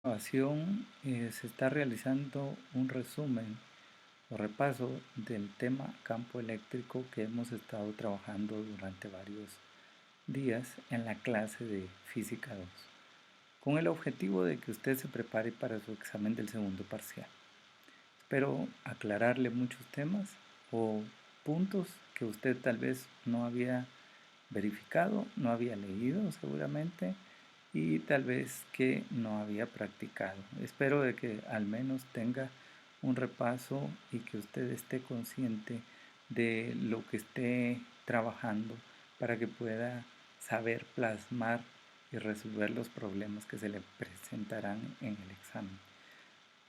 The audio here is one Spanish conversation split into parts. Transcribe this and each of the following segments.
Grabación se está realizando un resumen o repaso del tema campo eléctrico que hemos estado trabajando durante varios días en la clase de Física 2, con el objetivo de que usted se prepare para su examen del segundo parcial. Espero aclararle muchos temas o puntos que usted tal vez no había verificado, no había leído seguramente y tal vez que no había practicado. Espero de que al menos tenga un repaso y que usted esté consciente de lo que esté trabajando para que pueda saber plasmar y resolver los problemas que se le presentarán en el examen.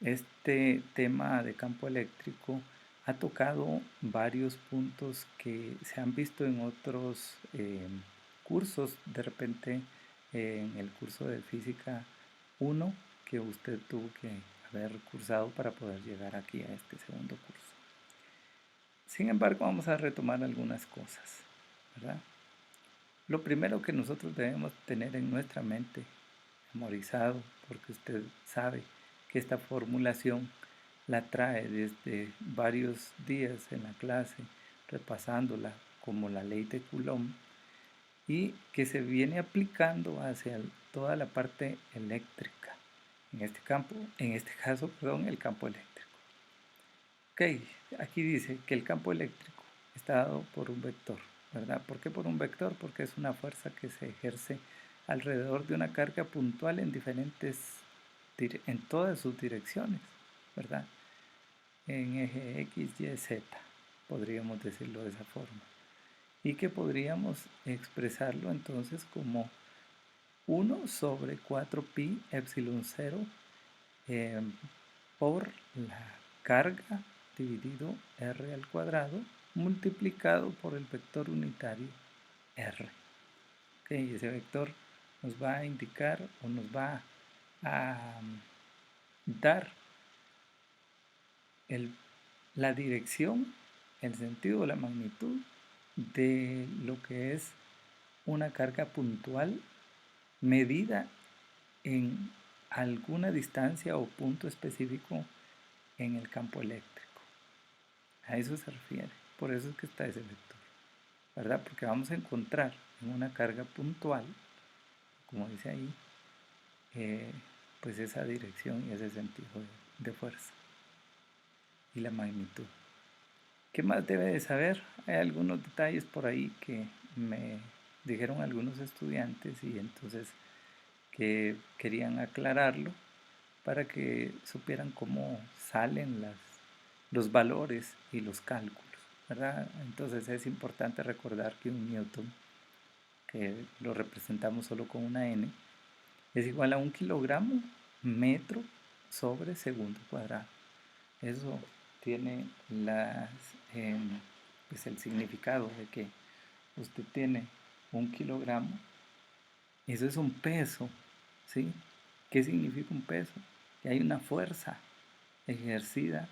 Este tema de campo eléctrico ha tocado varios puntos que se han visto en otros cursos, de repente en el curso de física 1 que usted tuvo que haber cursado para poder llegar aquí a este segundo curso. Sin embargo, vamos a retomar algunas cosas, ¿verdad? Lo primero que nosotros debemos tener en nuestra mente, memorizado, porque usted sabe que esta formulación la trae desde varios días en la clase, repasándola como la ley de Coulomb, y que se viene aplicando hacia toda la parte eléctrica, en este caso, el campo eléctrico. Ok, aquí dice que el campo eléctrico está dado por un vector, ¿verdad? ¿Por qué por un vector? Porque es una fuerza que se ejerce alrededor de una carga puntual en todas sus direcciones, ¿verdad? En eje X, Y, Z, podríamos decirlo de esa forma. Y que podríamos expresarlo entonces como 1 sobre 4 pi epsilon 0 por la carga dividido r al cuadrado multiplicado por el vector unitario r. Okay, ese vector nos va a indicar o nos va a dar la dirección, el sentido, la magnitud de lo que es una carga puntual medida en alguna distancia o punto específico en el campo eléctrico. A eso se refiere. Por eso es que está ese vector, ¿verdad? Porque vamos a encontrar en una carga puntual, como dice ahí, pues esa dirección y ese sentido de fuerza y la magnitud. ¿Qué más debe de saber? Hay algunos detalles por ahí que me dijeron algunos estudiantes y entonces que querían aclararlo para que supieran cómo salen los valores y los cálculos, ¿verdad? Entonces es importante recordar que un newton, que lo representamos solo con una n, es igual a 1 kilogramo metro sobre segundo cuadrado. Eso tiene pues el significado de que usted tiene 1 kilogramo, eso es un peso, ¿sí? ¿Qué significa un peso? Que hay una fuerza ejercida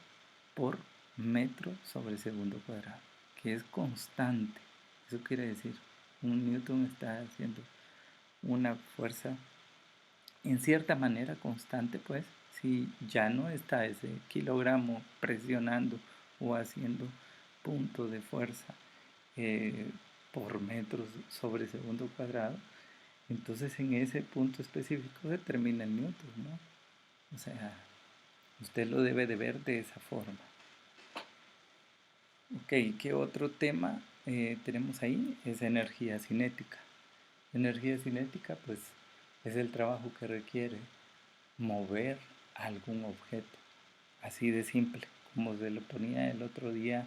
por metro sobre segundo cuadrado, que es constante. Eso quiere decir, un newton está haciendo una fuerza en cierta manera constante, pues, si ya no está ese kilogramo presionando o haciendo punto de fuerza por metros sobre segundo cuadrado, entonces en ese punto específico se termina el newton, ¿no? O sea, usted lo debe de ver de esa forma. Ok, ¿qué otro tema tenemos ahí? Es energía cinética. Energía cinética, pues, es el trabajo que requiere mover algún objeto. Así de simple, como se lo ponía el otro día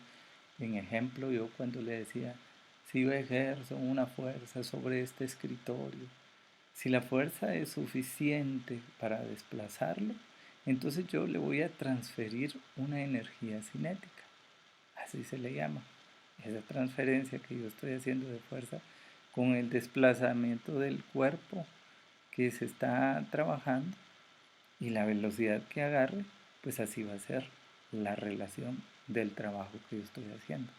en ejemplo, yo cuando le decía, si yo ejerzo una fuerza sobre este escritorio, si la fuerza es suficiente para desplazarlo, entonces yo le voy a transferir una energía cinética. Así se le llama. Esa transferencia que yo estoy haciendo de fuerza con el desplazamiento del cuerpo que se está trabajando y la velocidad que agarre, pues así va a ser la relación del trabajo que yo estoy haciendo.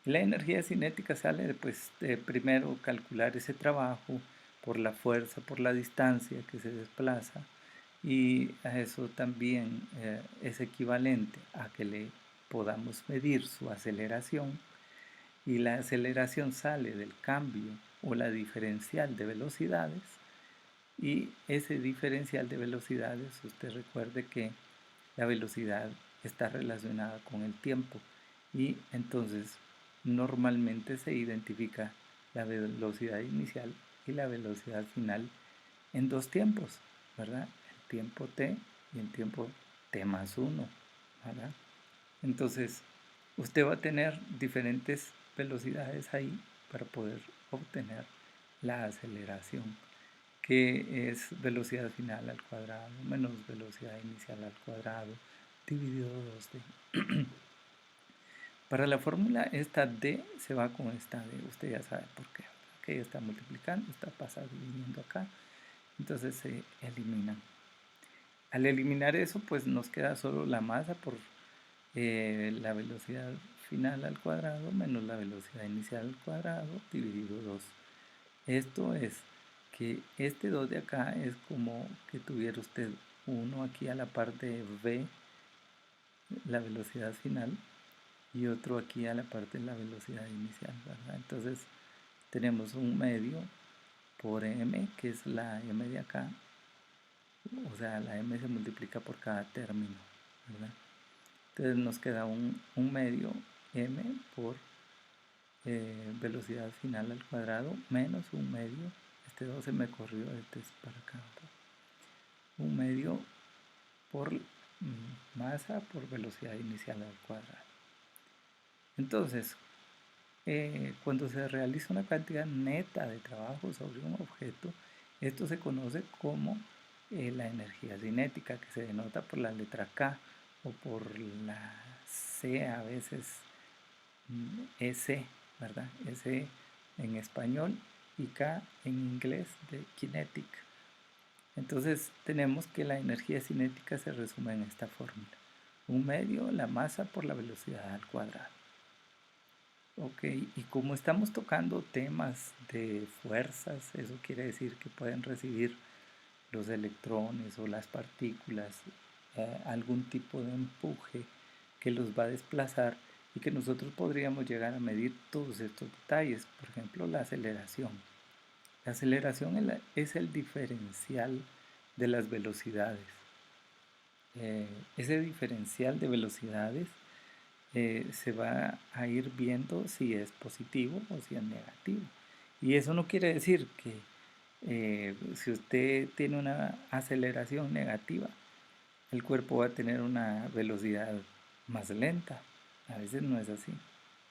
La energía cinética sale pues, de primero calcular ese trabajo por la fuerza, por la distancia que se desplaza y a eso también es equivalente a que le podamos medir su aceleración, y la aceleración sale del cambio o la diferencial de velocidades, y ese diferencial de velocidades, usted recuerde que la velocidad está relacionada con el tiempo, y entonces normalmente se identifica la velocidad inicial y la velocidad final en dos tiempos, ¿verdad? El tiempo t y el tiempo t más 1, ¿verdad? Entonces, usted va a tener diferentes velocidades ahí para poder obtener la aceleración, que es velocidad final al cuadrado menos velocidad inicial al cuadrado dividido 2D. Para la fórmula, esta D se va con esta D, usted ya sabe por qué, que está multiplicando, está pasando dividiendo acá, entonces se eliminan. Al eliminar eso, pues nos queda solo la masa por la velocidad final al cuadrado menos la velocidad inicial al cuadrado dividido 2. Esto es que este 2 de acá es como que tuviera usted uno aquí a la parte de v, la velocidad final, y otro aquí a la parte de la velocidad inicial, ¿verdad? Entonces tenemos un medio por m, que es la m de acá, o sea, la m se multiplica por cada término, ¿verdad? Entonces nos queda un medio m por velocidad final al cuadrado menos un medio, este 2 se me corrió, este es para acá, un medio por masa por velocidad inicial al cuadrado. Entonces, cuando se realiza una cantidad neta de trabajo sobre un objeto, esto se conoce como la energía cinética, que se denota por la letra K o por la C, a veces S, ¿verdad? S en español y K en inglés de kinetic. Entonces tenemos que la energía cinética se resume en esta fórmula. Un medio, la masa por la velocidad al cuadrado. Ok, y como estamos tocando temas de fuerzas, eso quiere decir que pueden recibir los electrones o las partículas algún tipo de empuje que los va a desplazar, y que nosotros podríamos llegar a medir todos estos detalles, por ejemplo la aceleración. La aceleración es el diferencial de las velocidades. Ese diferencial de velocidades se va a ir viendo si es positivo o si es negativo. Y eso no quiere decir que si usted tiene una aceleración negativa, el cuerpo va a tener una velocidad más lenta. A veces no es así,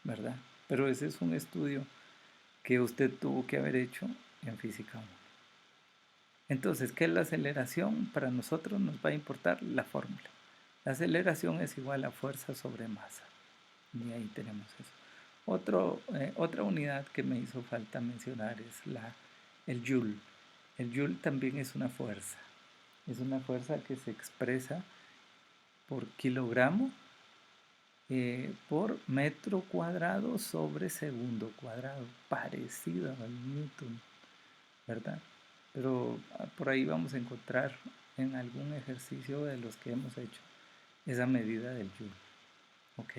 ¿verdad? Pero ese es un estudio que usted tuvo que haber hecho en física 1. Entonces, ¿qué es la aceleración? Para nosotros nos va a importar la fórmula. La aceleración es igual a fuerza sobre masa. Y ahí tenemos eso. Otra unidad que me hizo falta mencionar es el Joule. El Joule también es una fuerza. Es una fuerza que se expresa por kilogramo por metro cuadrado sobre segundo cuadrado, parecido al Newton, ¿verdad? Pero por ahí vamos a encontrar en algún ejercicio de los que hemos hecho esa medida del Joule. Ok.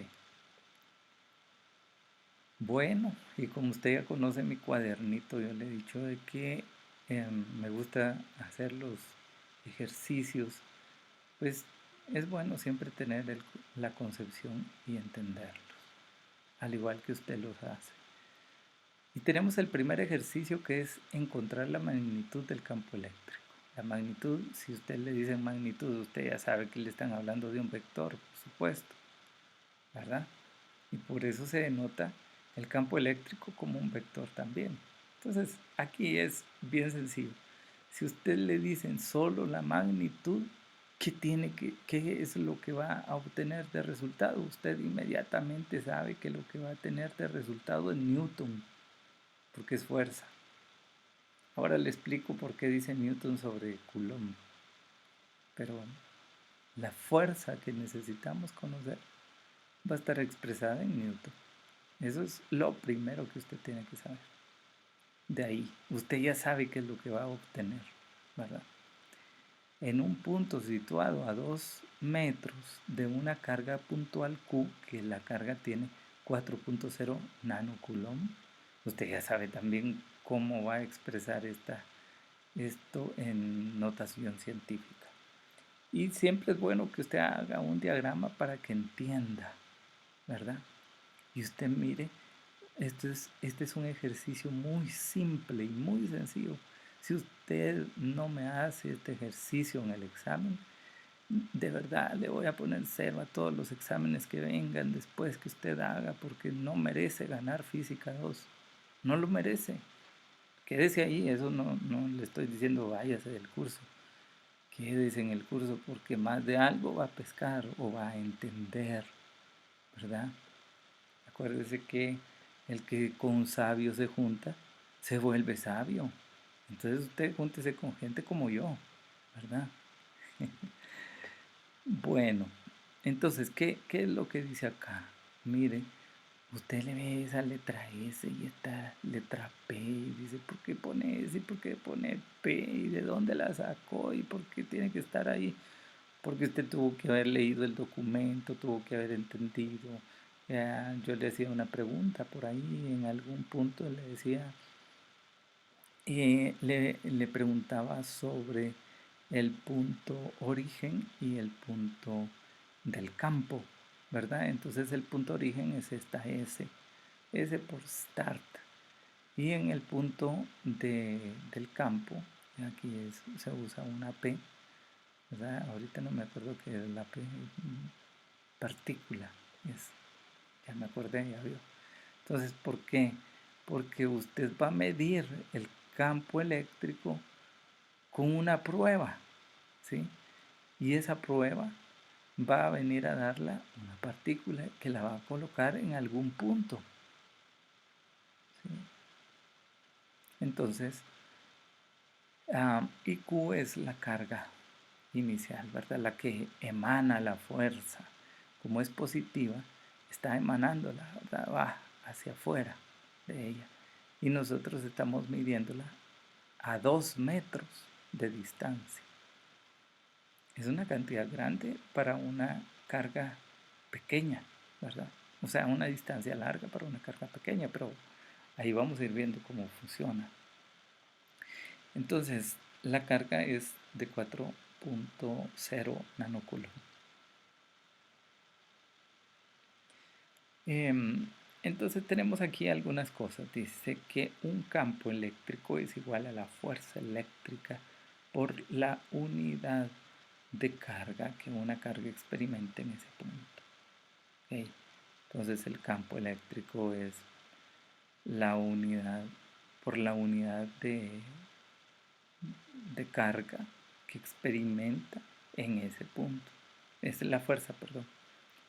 Bueno, y como usted ya conoce mi cuadernito, yo le he dicho de que me gusta hacer los ejercicios, pues es bueno siempre tener la concepción y entenderlos, al igual que usted los hace. Y tenemos el primer ejercicio, que es encontrar la magnitud del campo eléctrico. La magnitud, si usted le dice magnitud, usted ya sabe que le están hablando de un vector, por supuesto, ¿verdad? Y por eso se denota el campo eléctrico como un vector también. Entonces, aquí es bien sencillo. Si usted le dicen solo la magnitud, ¿qué es lo que va a obtener de resultado? Usted inmediatamente sabe que lo que va a tener de resultado es Newton, porque es fuerza. Ahora le explico por qué dice Newton sobre Coulomb. Pero la fuerza que necesitamos conocer va a estar expresada en Newton. Eso es lo primero que usted tiene que saber. De ahí, usted ya sabe qué es lo que va a obtener, ¿verdad? en un punto situado a 2 metros de una carga puntual Q, que la carga tiene 4.0 nanocoulomb. Usted ya sabe también cómo va a expresar esto en notación científica. Y siempre es bueno que usted haga un diagrama para que entienda, ¿verdad? Y usted mire, este es un ejercicio muy simple y muy sencillo. Si usted no me hace este ejercicio en el examen, de verdad le voy a poner cero a todos los exámenes que vengan después que usted haga, porque no merece ganar Física 2. No lo merece. Quédese ahí, eso no le estoy diciendo váyase del curso. Quédese en el curso porque más de algo va a pescar o va a entender, ¿verdad? Acuérdese que el que con sabio se junta, se vuelve sabio. Entonces usted júntese con gente como yo, ¿verdad? Bueno, entonces, ¿qué es lo que dice acá? Mire, usted le ve esa letra S y esta letra P y dice, ¿por qué pone S y por qué pone P? ¿Y de dónde la sacó? ¿Y por qué tiene que estar ahí? Porque usted tuvo que haber leído el documento, tuvo que haber entendido. Yo le hacía una pregunta por ahí, en algún punto le decía, le preguntaba sobre el punto origen y el punto del campo, ¿verdad? Entonces el punto origen es esta S por start. Y en el punto del campo, aquí se usa una P, ¿verdad? Ahorita no me acuerdo qué es la P, partícula, ya me acordé, ya vio. Entonces, ¿por qué? Porque usted va a medir el campo eléctrico con una prueba, ¿sí? Y esa prueba va a venir a darla una partícula que la va a colocar en algún punto, ¿sí? Entonces, y Q es la carga inicial, ¿verdad? La que emana la fuerza. Como es positiva, está emanándola, ¿verdad? Va hacia afuera de ella. Y nosotros estamos midiéndola a 2 metros de distancia. Es una cantidad grande para una carga pequeña, ¿verdad? O sea, una distancia larga para una carga pequeña, pero ahí vamos a ir viendo cómo funciona. Entonces, la carga es de 4.0 nanocoulomb. Entonces tenemos aquí algunas cosas. Dice que un campo eléctrico es igual a la fuerza eléctrica por la unidad de carga que una carga experimenta en ese punto. ¿Okay? Entonces el campo eléctrico es la unidad por la unidad de carga que experimenta en ese punto. Es la fuerza, perdón.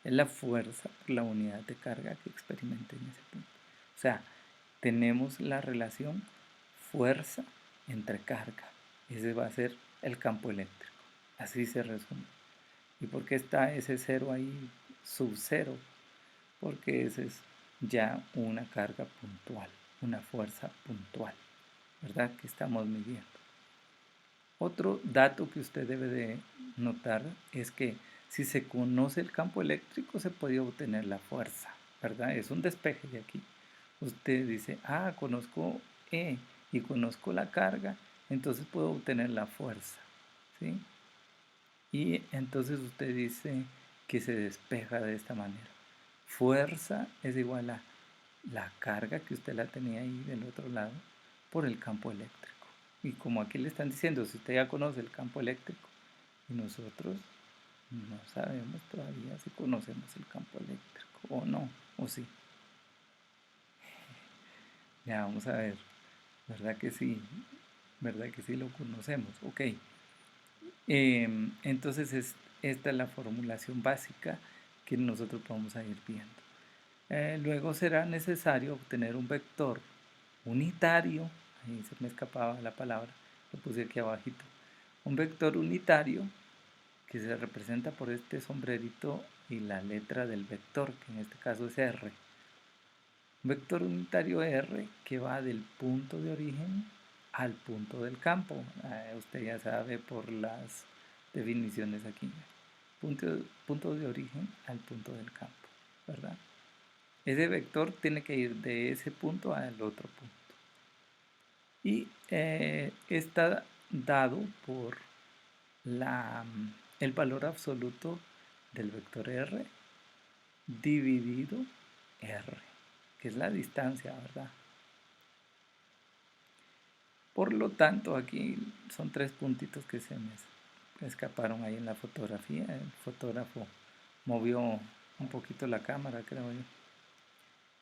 Es la fuerza por la unidad de carga que experimenta en ese punto. O sea, tenemos la relación fuerza entre carga. Ese va a ser el campo eléctrico. Así se resume. ¿Y por qué está ese cero ahí, sub cero? Porque esa es ya una carga puntual, una fuerza puntual, ¿verdad? Que estamos midiendo. Otro dato que usted debe de notar es que si se conoce el campo eléctrico se puede obtener la fuerza, ¿verdad? Es un despeje de aquí. Usted dice, conozco E y conozco la carga, entonces puedo obtener la fuerza, ¿sí? Y entonces usted dice que se despeja de esta manera. Fuerza es igual a la carga que usted la tenía ahí del otro lado por el campo eléctrico. Y como aquí le están diciendo, si usted ya conoce el campo eléctrico y nosotros no sabemos todavía si conocemos el campo eléctrico o no, o sí. Ya vamos a ver, ¿verdad que sí? ¿Verdad que sí lo conocemos? Ok. Entonces esta es la formulación básica que nosotros vamos a ir viendo. Luego será necesario obtener un vector unitario, ahí se me escapaba la palabra, lo puse aquí abajito, un vector unitario que se representa por este sombrerito y la letra del vector, que en este caso es R. Un vector unitario R que va del punto de origen al punto del campo. Usted ya sabe por las definiciones aquí. Punto de origen al punto del campo, ¿verdad? Ese vector tiene que ir de ese punto al otro punto. Y está dado por el valor absoluto del vector r dividido r, que es la distancia, ¿verdad? Por lo tanto, aquí son 3 puntitos que se me escaparon ahí en la fotografía. El fotógrafo movió un poquito la cámara, creo yo.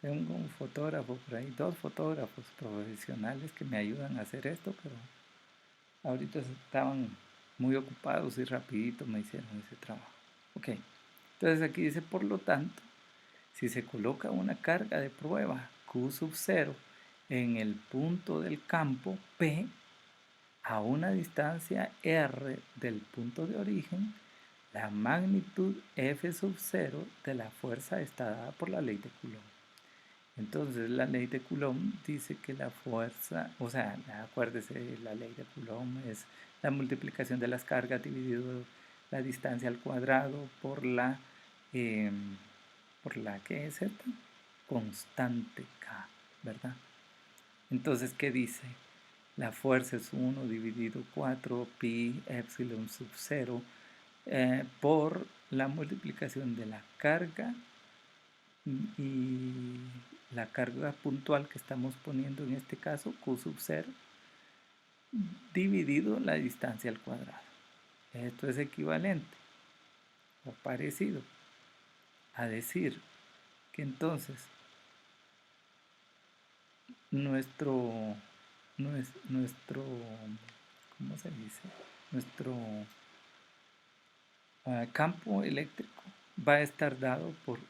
Tengo un fotógrafo por ahí, 2 fotógrafos profesionales que me ayudan a hacer esto, pero ahorita estaban muy ocupados y rapidito me hicieron ese trabajo. Ok, entonces aquí dice, por lo tanto, si se coloca una carga de prueba Q sub 0 en el punto del campo P a una distancia R del punto de origen, la magnitud F sub 0 de la fuerza está dada por la ley de Coulomb. Entonces la ley de Coulomb dice que la fuerza, o sea, acuérdese, la ley de Coulomb es la multiplicación de las cargas dividido la distancia al cuadrado por la que es Z, constante K, ¿verdad? Entonces, ¿qué dice? La fuerza es 1 dividido 4 pi epsilon sub 0 por la multiplicación de la carga y la carga puntual que estamos poniendo en este caso, Q sub 0, dividido la distancia al cuadrado. Esto es equivalente o parecido a decir que entonces nuestro, ¿cómo se dice? Nuestro campo eléctrico va a estar dado por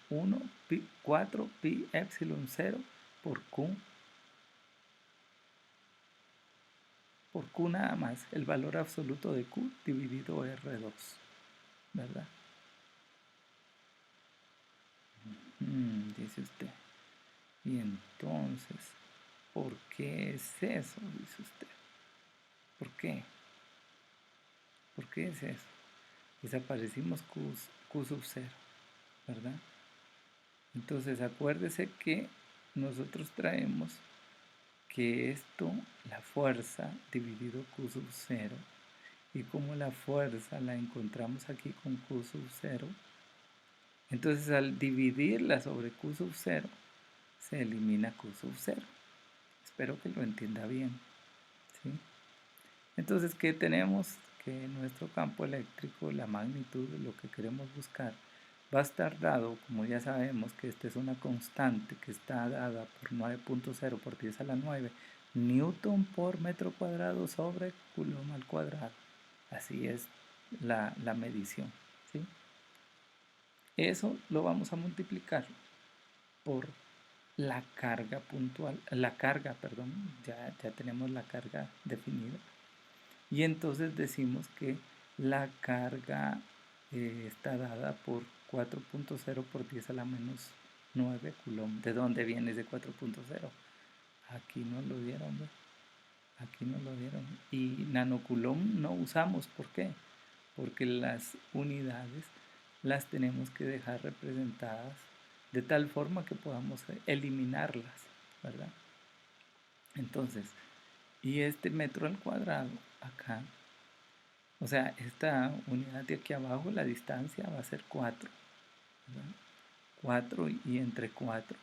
4 pi epsilon 0 por Q nada más, el valor absoluto de Q dividido R2, ¿verdad? Dice usted. Y entonces, ¿por qué es eso? Dice usted. ¿Por qué? ¿Por qué es eso? Desaparecimos Q sub 0, ¿verdad? Entonces acuérdese que nosotros traemos que esto, la fuerza dividido Q sub 0, y como la fuerza la encontramos aquí con Q sub 0, entonces al dividirla sobre Q sub 0, se elimina Q sub 0. Espero que lo entienda bien, ¿sí? Entonces, ¿qué tenemos? Que nuestro campo eléctrico, la magnitud de lo que queremos buscar, va a estar dado, como ya sabemos que esta es una constante que está dada por 9.0 por 10 a la 9 newton por metro cuadrado sobre coulomb al cuadrado. Así es la medición, ¿sí? Eso lo vamos a multiplicar por la carga puntual, perdón, ya tenemos la carga definida. Y entonces decimos que la carga está dada por 4.0 por 10 a la menos 9 coulomb. ¿De dónde viene ese 4.0? Aquí no lo dieron, ¿ve? Aquí no lo dieron. Y nanocoulomb no usamos. ¿Por qué? Porque las unidades las tenemos que dejar representadas de tal forma que podamos eliminarlas, ¿verdad? Entonces, y este metro al cuadrado acá, o sea, esta unidad de aquí abajo, la distancia va a ser 4, ¿verdad? 4 y entre 4.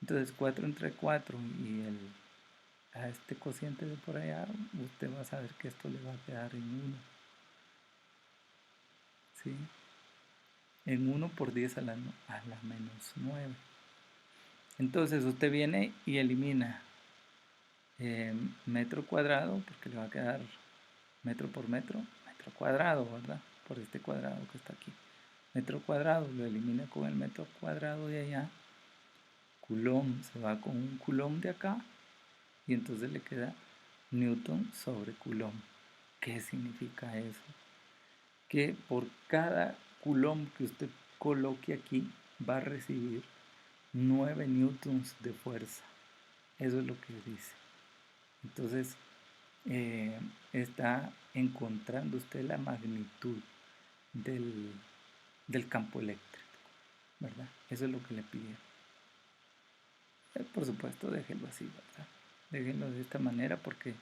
Entonces 4 entre 4 y a este cociente de por allá, usted va a saber que esto le va a quedar en 1. ¿Sí? En 1 por 10 a la menos 9. Entonces usted viene y elimina metro cuadrado, porque le va a quedar metro por metro cuadrado, ¿verdad? Por este cuadrado que está aquí. Metro cuadrado lo elimina con el metro cuadrado de allá. Coulomb se va con un coulomb de acá. Y entonces le queda newton sobre coulomb. ¿Qué significa eso? Que por cada coulomb que usted coloque aquí va a recibir 9 newtons de fuerza. Eso es lo que dice. Entonces, eh, está encontrando usted la magnitud del, del campo eléctrico, ¿verdad? Eso es lo que le pidieron. Por supuesto, déjelo así, ¿verdad? Déjenlo de esta manera porque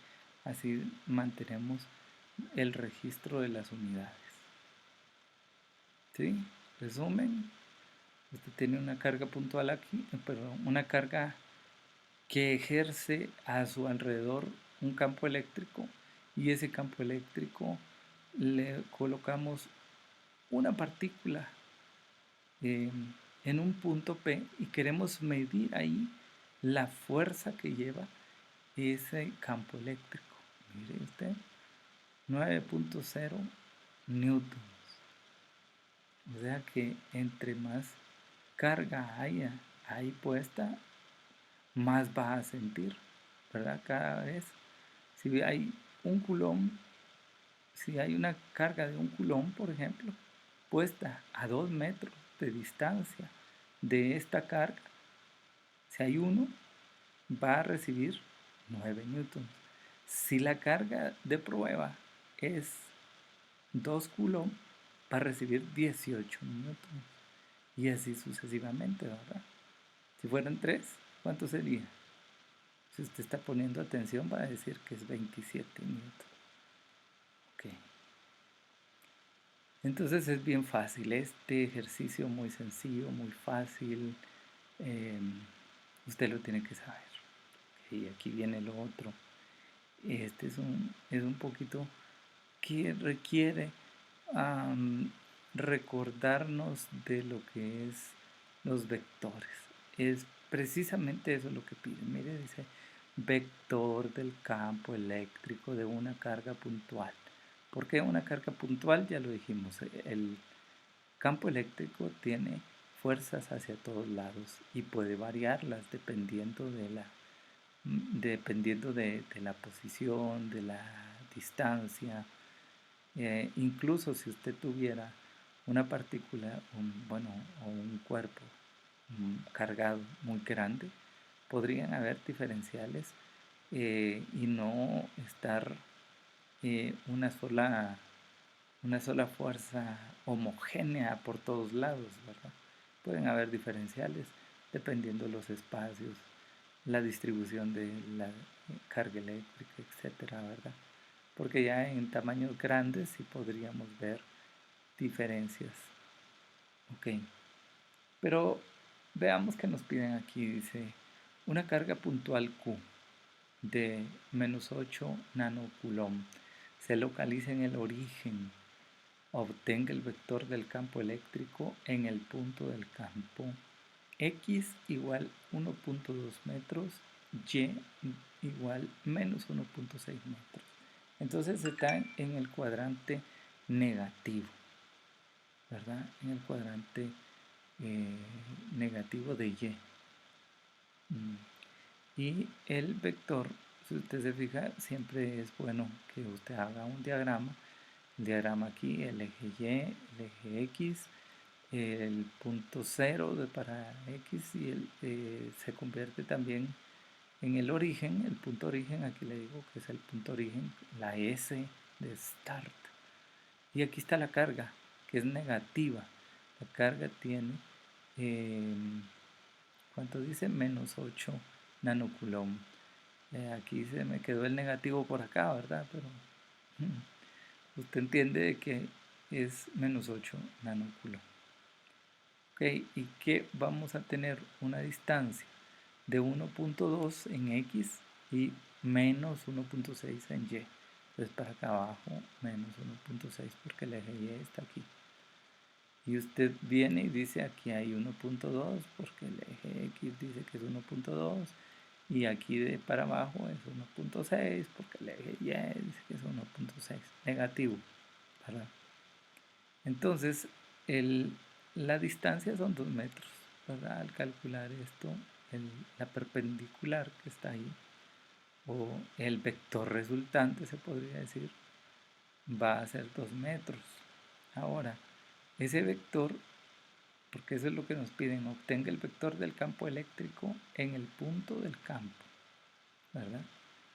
así mantenemos el registro de las unidades. ¿Sí? Resumen, usted tiene una carga puntual aquí, perdón, una carga que ejerce a su alrededor un campo eléctrico y ese campo eléctrico le colocamos una partícula eh, en un punto P y queremos medir ahí la fuerza que lleva ese campo eléctrico. Mire usted, 9.0 newtons. O sea que entre más carga haya ahí puesta, más va a sentir, ¿verdad? Cada vez, si hay un coulomb, si hay una carga de un coulomb, por ejemplo, puesta a 2 metros de distancia de esta carga, si hay uno, va a recibir 9 newtons. Si la carga de prueba es 2 coulomb, va a recibir 18 newtons. Y así sucesivamente, ¿verdad? Si fueran 3, ¿cuánto sería? Si usted está poniendo atención, va a decir que es 27 newtons. Ok. Entonces es bien fácil. Este ejercicio muy sencillo, muy fácil. eh, Usted lo tiene que saber. Y aquí viene lo otro. Este es un poquito que requiere um, recordarnos de lo que es los vectores. Es precisamente eso lo que pide. Mire, dice vector del campo eléctrico de una carga puntual. ¿Por qué una carga puntual? Ya lo dijimos. El campo eléctrico tiene fuerzas hacia todos lados y puede variarlas dependiendo de la posición, de la distancia. Incluso si usted tuviera una partícula, bueno, o un cuerpo cargado muy grande, podrían haber diferenciales y no estar una sola fuerza homogénea por todos lados, ¿verdad? Pueden haber diferenciales dependiendo de los espacios, la distribución de la carga eléctrica, etcétera, ¿verdad? Porque ya en tamaños grandes sí podríamos ver diferencias. Ok, pero veamos que nos piden aquí, dice, una carga puntual Q de -8 nanocoulomb se localiza en el origen. Obtenga el vector del campo eléctrico en el punto del campo X igual 1.2 metros, Y igual -1.6 metros. Entonces están en el cuadrante negativo, ¿verdad? En el cuadrante negativo de Y. Y el vector, si usted se fija, siempre es bueno que usted haga un diagrama. El diagrama aquí, el eje Y, el eje X, el punto 0 para X y se convierte también en el origen, el punto origen, aquí le digo que es el punto origen, la S de start. Y aquí está la carga, que es negativa. La carga tiene, ¿cuánto dice? -8 nanocoulomb. Aquí se me quedó el negativo por acá, ¿verdad? Pero usted entiende que es -8 nanocoulomb. Ok, y que vamos a tener una distancia de 1.2 en X y -1.6 en Y. Entonces para acá abajo, -1.6 porque el eje Y está aquí. Y usted viene y dice aquí hay 1.2 porque el eje X dice que es 1.2 y aquí de para abajo es 1.6 porque el eje Y dice que es 1.6 negativo, ¿verdad? Entonces la distancia son 2 metros, ¿verdad? Al calcular esto, la perpendicular que está ahí o el vector resultante se podría decir va a ser 2 metros. Ahora, ese vector, porque eso es lo que nos piden, obtenga el vector del campo eléctrico en el punto del campo, ¿verdad?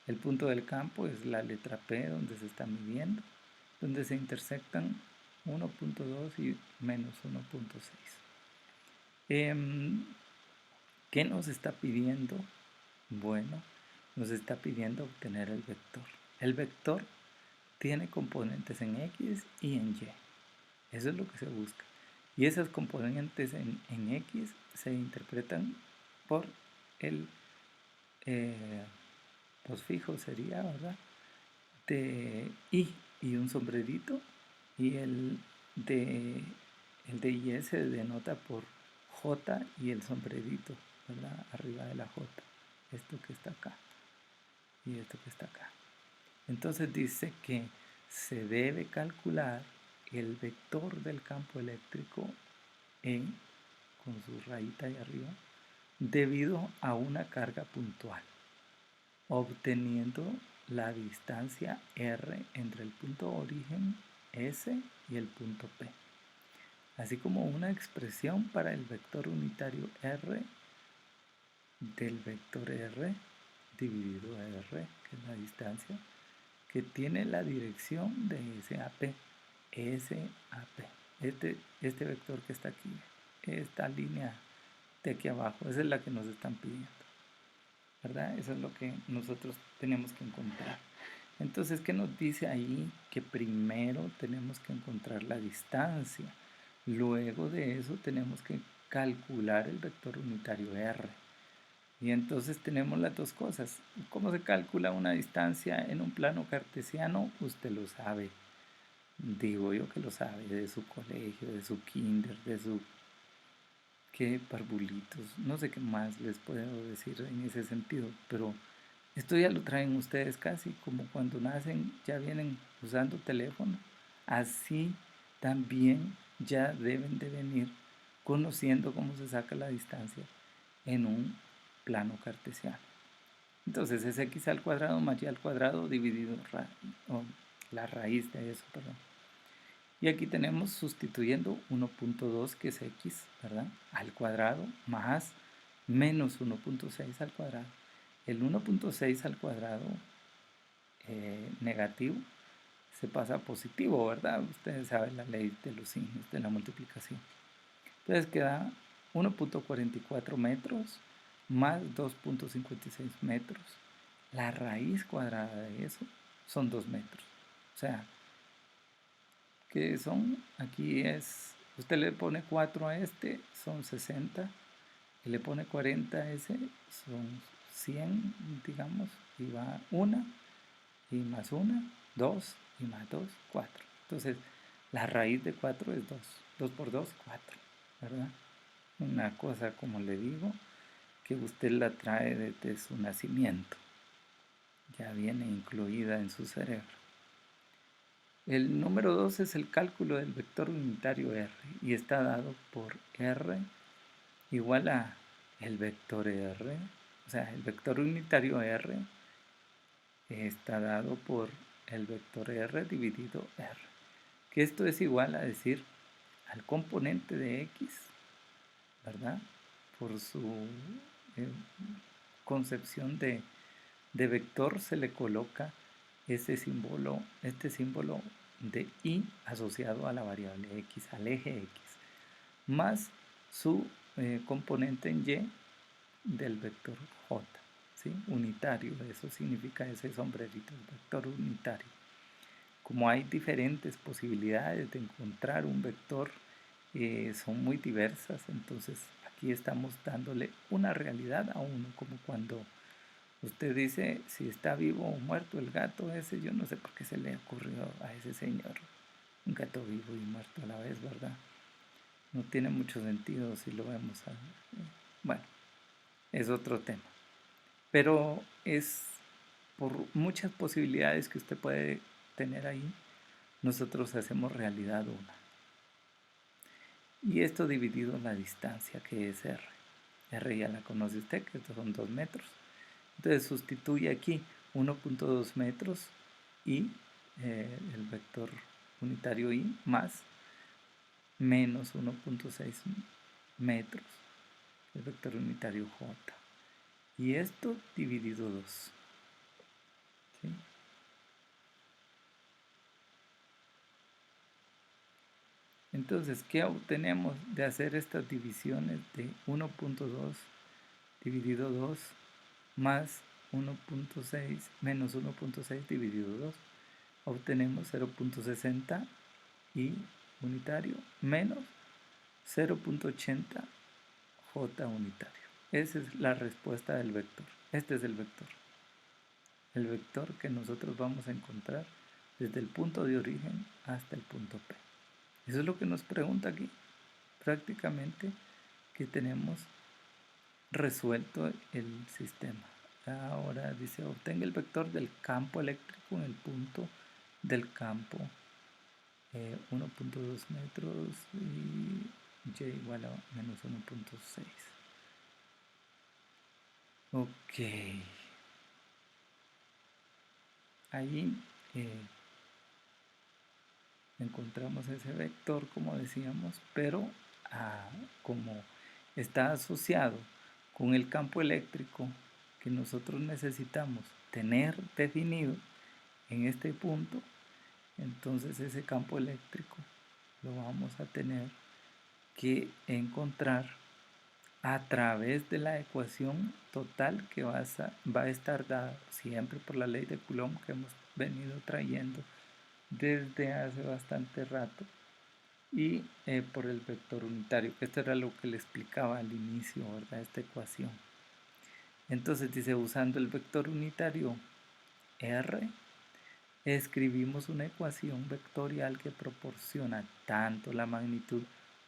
El punto del campo es la letra P donde se está midiendo, donde se intersectan 1.2 y menos 1.6. ¿Qué nos está pidiendo? Bueno, nos está pidiendo obtener el vector. El vector tiene componentes en X y en Y. Eso es lo que se busca. Y esas componentes en X se interpretan por el posfijo sería, ¿verdad? De y un sombrerito, y el de Y se denota por J y el sombrerito, ¿verdad? Arriba de la J, esto que está acá y esto que está acá. Entonces dice que se debe calcular el vector del campo eléctrico con su rayita ahí arriba, debido a una carga puntual, obteniendo la distancia r entre el punto origen S y el punto P, así como una expresión para el vector unitario r del vector r dividido a r, que es la distancia, que tiene la dirección de SAP. SAP. Este vector que está aquí, esta línea de aquí abajo, esa es la que nos están pidiendo, ¿verdad? Eso es lo que nosotros tenemos que encontrar. Entonces, ¿qué nos dice ahí? Que primero tenemos que encontrar la distancia. Luego de eso tenemos que calcular el vector unitario R. Y entonces tenemos las dos cosas. ¿Cómo se calcula una distancia en un plano cartesiano? Usted lo sabe. Digo yo que lo sabe, de su colegio, de su kinder, de su... qué parvulitos, no sé qué más les puedo decir en ese sentido, pero esto ya lo traen ustedes casi, como cuando nacen ya vienen usando teléfono. Así también ya deben de venir conociendo cómo se saca la distancia en un plano cartesiano. Entonces es x al cuadrado más y al cuadrado dividido la raíz de eso, perdón. Y aquí tenemos sustituyendo 1.2, que es x, ¿verdad? Al cuadrado más menos 1.6 al cuadrado. El 1.6 al cuadrado negativo se pasa a positivo, ¿verdad? Ustedes saben la ley de los signos de la multiplicación. Entonces queda 1.44 metros más 2.56 metros. La raíz cuadrada de eso son 2 metros. O sea, que son, aquí es, usted le pone 4 a este, son 60, y le pone 40 a ese, son 100, digamos, y va 1, y más 1, 2, y más 2, 4. Entonces, la raíz de 4 es 2, 2 por 2, 4, ¿verdad? Una cosa, como le digo, que usted la trae desde su nacimiento, ya viene incluida en su cerebro. El número 2 es el cálculo del vector unitario R y está dado por R igual a el vector R, o sea, el vector unitario R está dado por el vector R dividido R, que esto es igual a decir al componente de X, ¿verdad? Por su concepción de vector se le coloca este símbolo de y asociado a la variable x, al eje x, más su componente en y del vector j, ¿sí? Unitario, eso significa ese sombrerito, el vector unitario. Como hay diferentes posibilidades de encontrar un vector, son muy diversas, entonces aquí estamos dándole una realidad a uno, como cuando usted dice si está vivo o muerto el gato ese. Yo no sé por qué se le ocurrió a ese señor un gato vivo y muerto a la vez, ¿verdad? No tiene mucho sentido si lo vemos. Bueno, es otro tema. Pero es por muchas posibilidades que usted puede tener ahí, nosotros hacemos realidad una. Y esto dividido en la distancia que es R. R ya la conoce usted, que estos son 2 metros. Entonces sustituye aquí 1.2 metros y el vector unitario y más menos 1.6 metros, el vector unitario j. Y esto dividido 2. ¿sí? Entonces, ¿qué obtenemos de hacer estas divisiones de 1.2 dividido 2 más 1.6 menos 1.6 dividido 2? Obtenemos 0.60 y unitario menos 0.80 j unitario. Esa es la respuesta del vector. Este es el vector que nosotros vamos a encontrar desde el punto de origen hasta el punto P. Eso es lo que nos pregunta aquí. Prácticamente que tenemos resuelto el sistema. Ahora dice, obtenga el vector del campo eléctrico en el punto del campo 1.2 metros y y igual a menos 1.6. Ok. Ahí encontramos ese vector, como decíamos, pero como está asociado con el campo eléctrico que nosotros necesitamos tener definido en este punto, entonces ese campo eléctrico lo vamos a tener que encontrar a través de la ecuación total que va a estar dada siempre por la ley de Coulomb que hemos venido trayendo desde hace bastante rato y por el vector unitario. Esto era lo que le explicaba al inicio, ¿verdad? Esta ecuación. Entonces dice, usando el vector unitario R, escribimos una ecuación vectorial que proporciona tanto la magnitud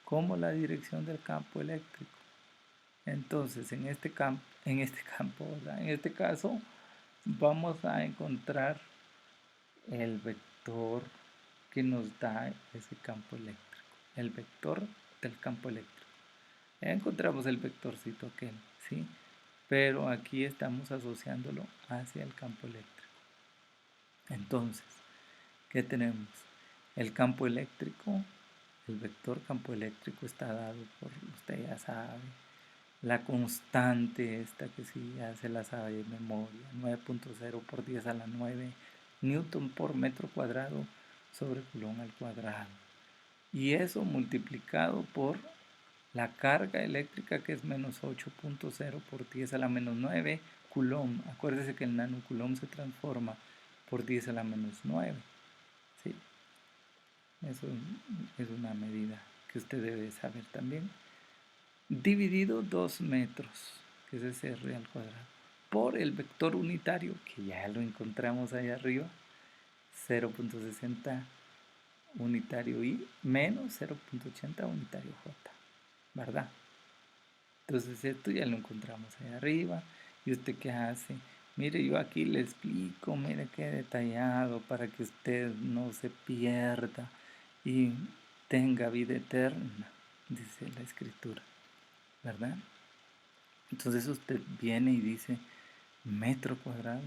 como la dirección del campo eléctrico. Entonces, en este campo, ¿verdad? En este caso, vamos a encontrar el vector que nos da ese campo eléctrico, el vector del campo eléctrico. Ya encontramos el vectorcito aquel, ¿sí? Pero aquí estamos asociándolo hacia el campo eléctrico. Entonces, ¿qué tenemos? El campo eléctrico, el vector campo eléctrico está dado por, usted ya sabe, la constante esta que sí ya se la sabe de memoria, 9.0 por 10 a la 9 newton por metro cuadrado sobre Coulomb al cuadrado. Y eso multiplicado por la carga eléctrica que es menos 8.0 por 10 a la menos 9 Coulomb. Acuérdese que el nano Coulomb se transforma por 10 a la menos 9. ¿Sí? Eso es una medida que usted debe saber también. Dividido 2 metros, que es ese r al cuadrado, por el vector unitario, que ya lo encontramos ahí arriba, 0.60 unitario y menos 0.80 unitario j, ¿verdad? Entonces esto ya lo encontramos ahí arriba. ¿Y usted qué hace? Mire, yo aquí le explico, mire qué detallado para que usted no se pierda y tenga vida eterna, dice la escritura, ¿verdad? Entonces usted viene y dice metro cuadrado,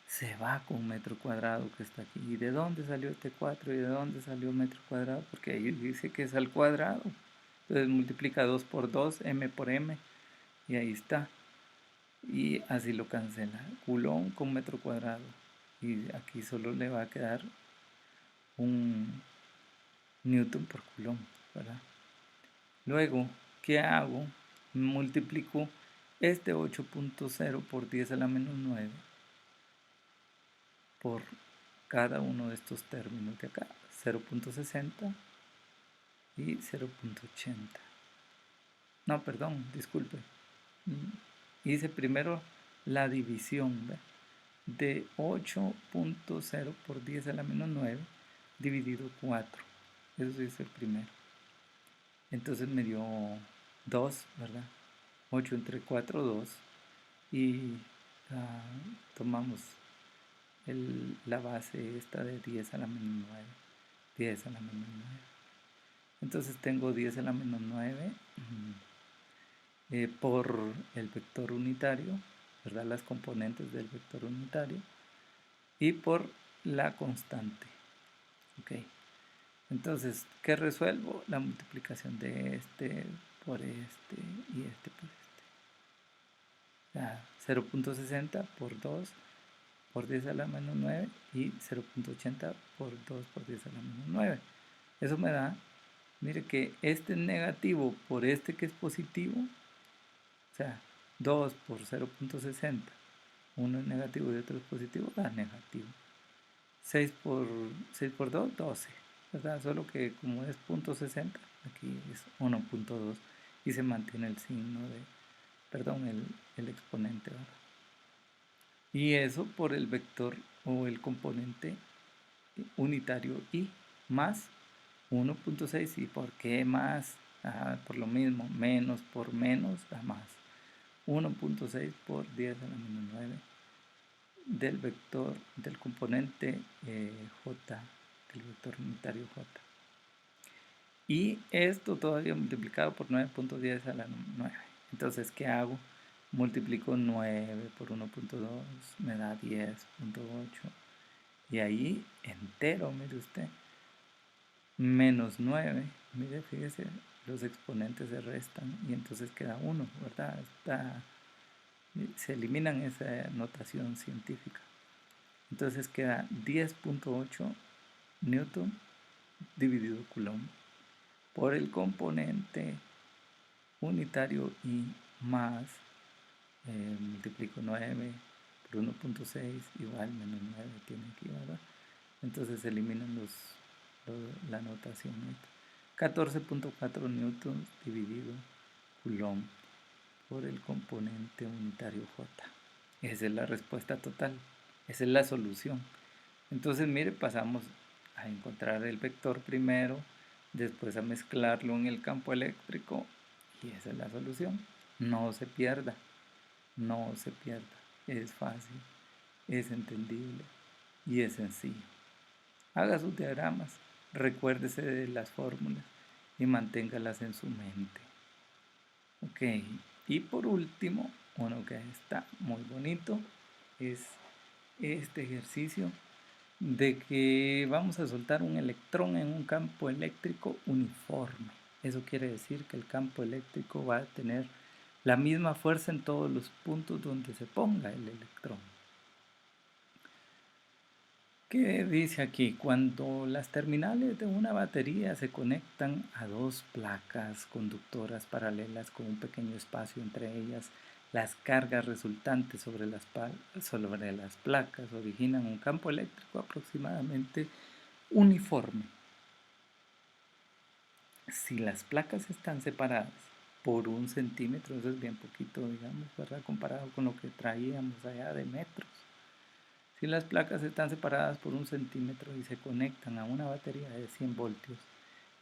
se va con metro cuadrado que está aquí. ¿Y de dónde salió este 4 y de dónde salió metro cuadrado? Porque ahí dice que es al cuadrado. Entonces multiplica 2 por 2, m por m, y ahí está. Y así lo cancela. Coulomb con metro cuadrado. Y aquí solo le va a quedar un newton por Coulomb, ¿verdad? Luego, ¿qué hago? Multiplico este 8.0 por 10 a la menos 9 por cada uno de estos términos de acá, 0.60 y 0.80. No, perdón, disculpe. Hice primero la división, ¿ve? De 8.0 por 10 a la menos 9 dividido 4. Eso es el primero. Entonces me dio 2, ¿verdad? 8 entre 4, 2. Y tomamos la base esta de 10 a la menos 9. 10 a la menos 9. Entonces tengo 10 a la menos 9 por el vector unitario, ¿verdad? Las componentes del vector unitario y por la constante. Ok. Entonces, ¿qué resuelvo? La multiplicación de este por este y este por este. 0.60 por 2 por 10 a la menos 9 y 0.80 por 2 por 10 a la menos 9. Eso me da, mire que este es negativo por este que es positivo, o sea, 2 por 0.60, uno es negativo y otro es positivo, da negativo. 6 por 2, 12, ¿verdad? Solo que como es 0.60, aquí es 1.2 y se mantiene el signo de, perdón, el exponente, ¿verdad? Y eso por el vector o el componente unitario y más 1.6. ¿Y por qué más? Por lo mismo, menos por menos da más. 1.6 por 10 a la menos 9 del vector del componente j, del vector unitario j. Y esto todavía multiplicado por 9.10 a la 9. Entonces, ¿qué hago? Multiplico 9 por 1.2, me da 10.8. Y ahí entero, mire usted, menos 9, mire, fíjese, los exponentes se restan y entonces queda 1, ¿verdad? Se eliminan esa notación científica. Entonces queda 10.8 newton dividido coulomb por el componente unitario y más, multiplico 9 por 1.6 igual menos 9 tiene aquí, ¿verdad? Entonces se eliminan la notación. 14.4 newtons dividido coulomb por el componente unitario J. Esa es la respuesta total. Esa es la solución. Entonces, mire, pasamos a encontrar el vector primero, después a mezclarlo en el campo eléctrico y esa es la solución. No se pierda, no se pierda. Es fácil, es entendible y es sencillo. Haga sus diagramas, recuérdese de las fórmulas y manténgalas en su mente. Ok, y por último, uno que está muy bonito es este ejercicio de que vamos a soltar un electrón en un campo eléctrico uniforme. Eso quiere decir que el campo eléctrico va a tener la misma fuerza en todos los puntos donde se ponga el electrón. ¿Qué dice aquí? Cuando las terminales de una batería se conectan a dos placas conductoras paralelas con un pequeño espacio entre ellas, las cargas resultantes sobre las placas originan un campo eléctrico aproximadamente uniforme. Si las placas están separadas por 1 centímetro, eso es bien poquito, digamos, ¿verdad? Comparado con lo que traíamos allá de metros. Si las placas están separadas por 1 centímetro y se conectan a una batería de 100 voltios,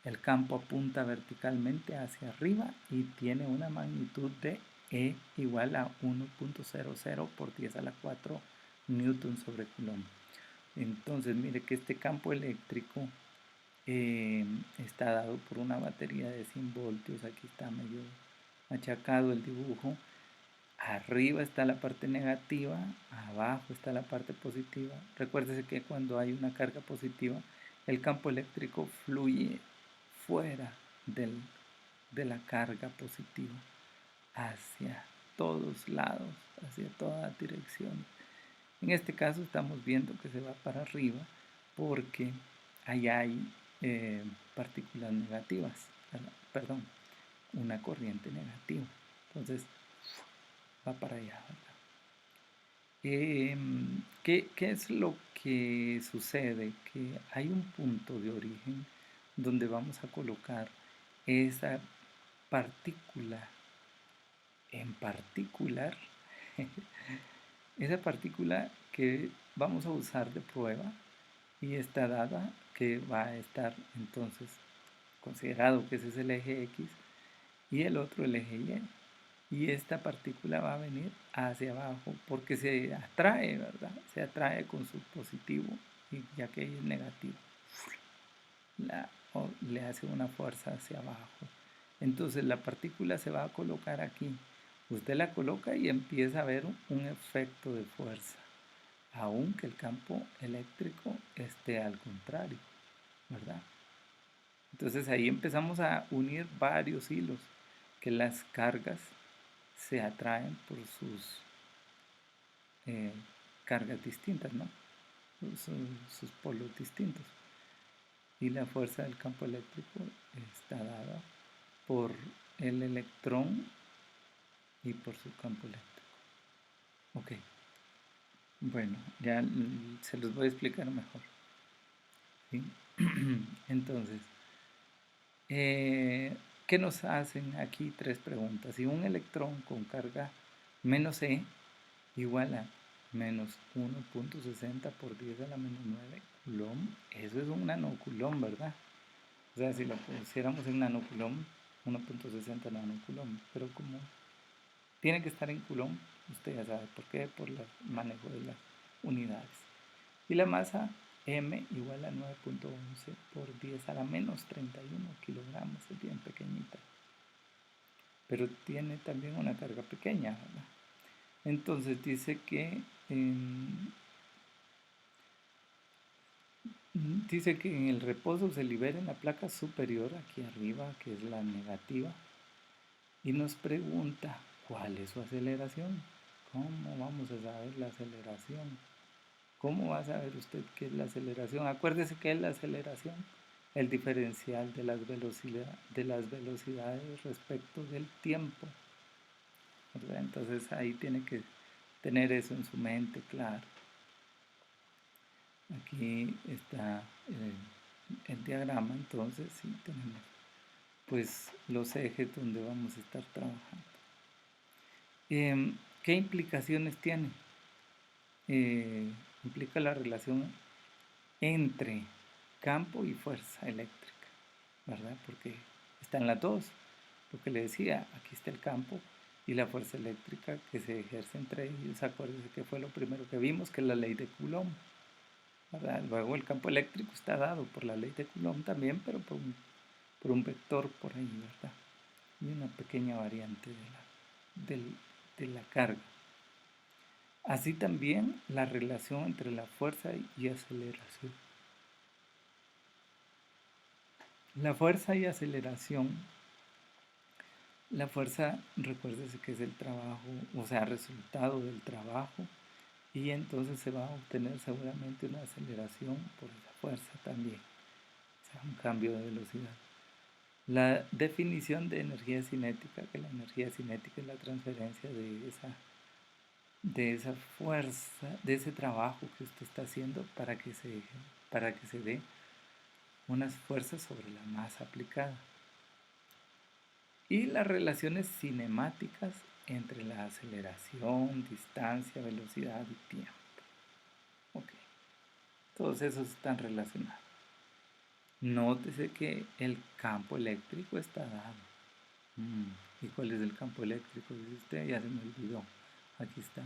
el campo apunta verticalmente hacia arriba y tiene una magnitud de E igual a 1.00 por 10 a la 4 newton sobre coulomb. Entonces, mire que este campo eléctrico está dado por una batería de 100 voltios. Aquí está medio machacado el dibujo. Arriba está la parte negativa, abajo está la parte positiva. Recuérdese que cuando hay una carga positiva, el campo eléctrico fluye fuera de la carga positiva, hacia todos lados, hacia todas direcciones. En este caso estamos viendo que se va para arriba porque allá hay partículas negativas, perdón, una corriente negativa. Entonces va para allá, ¿verdad? ¿Qué es lo que sucede? Que hay un punto de origen donde vamos a colocar esa partícula en particular, esa partícula que vamos a usar de prueba y está dada que va a estar entonces considerado que ese es el eje X y el otro el eje Y. Y esta partícula va a venir hacia abajo porque se atrae, ¿verdad? Se atrae con su positivo y ya que es negativo, le hace una fuerza hacia abajo. Entonces la partícula se va a colocar aquí. Usted la coloca y empieza a ver un efecto de fuerza, aunque el campo eléctrico esté al contrario, ¿verdad? Entonces ahí empezamos a unir varios hilos, que las cargas se atraen por sus cargas distintas, ¿no? Sus polos distintos. Y la fuerza del campo eléctrico está dada por el electrón y por su campo eléctrico. Ok, bueno, ya se los voy a explicar mejor. ¿Sí? Entonces, ¿qué nos hacen aquí? Tres preguntas. Si un electrón con carga menos E igual a menos 1.60 por 10 a la menos 9 coulomb, eso es un nanocoulomb, ¿verdad? O sea, si lo pusiéramos en nanocoulomb, 1.60 nanocoulomb, pero como tiene que estar en coulomb, usted ya sabe por qué, por el manejo de las unidades. Y la masa M igual a 9.11 por 10 a la menos 31 kilogramos, es bien pequeñita. Pero tiene también una carga pequeña, ¿verdad? Entonces dice que en el reposo se libera en la placa superior, aquí arriba, que es la negativa, y nos pregunta cuál es su aceleración. ¿Cómo vamos a saber la aceleración? ¿Cómo va a saber usted qué es la aceleración? Acuérdese qué es la aceleración, el diferencial de las velocidades respecto del tiempo, ¿verdad? Entonces ahí tiene que tener eso en su mente, claro. Aquí está el diagrama, entonces sí tenemos pues los ejes donde vamos a estar trabajando. ¿Qué implicaciones tiene? Implica la relación entre campo y fuerza eléctrica, ¿verdad? Porque están las dos. Lo que le decía, aquí está el campo y la fuerza eléctrica que se ejerce entre ellos. Acuérdense que fue lo primero que vimos, que es la ley de Coulomb, ¿verdad? Luego el campo eléctrico está dado por la ley de Coulomb también, pero por un vector por ahí, ¿verdad? Y una pequeña variante de la carga. Así también la relación entre la fuerza y aceleración. La fuerza y aceleración, la fuerza, recuérdese que es el trabajo, o sea, resultado del trabajo, y entonces se va a obtener seguramente una aceleración por esa fuerza también, o sea, un cambio de velocidad. La definición de energía cinética, que la energía cinética es la transferencia de esa fuerza, de ese trabajo que usted está haciendo para que se dé unas fuerzas sobre la masa aplicada. Y las relaciones cinemáticas entre la aceleración, distancia, velocidad y tiempo. Ok, todos esos están relacionados. Nótese que el campo eléctrico está dado. ¿Y cuál es el campo eléctrico? Dice usted, ya se me olvidó. Aquí está.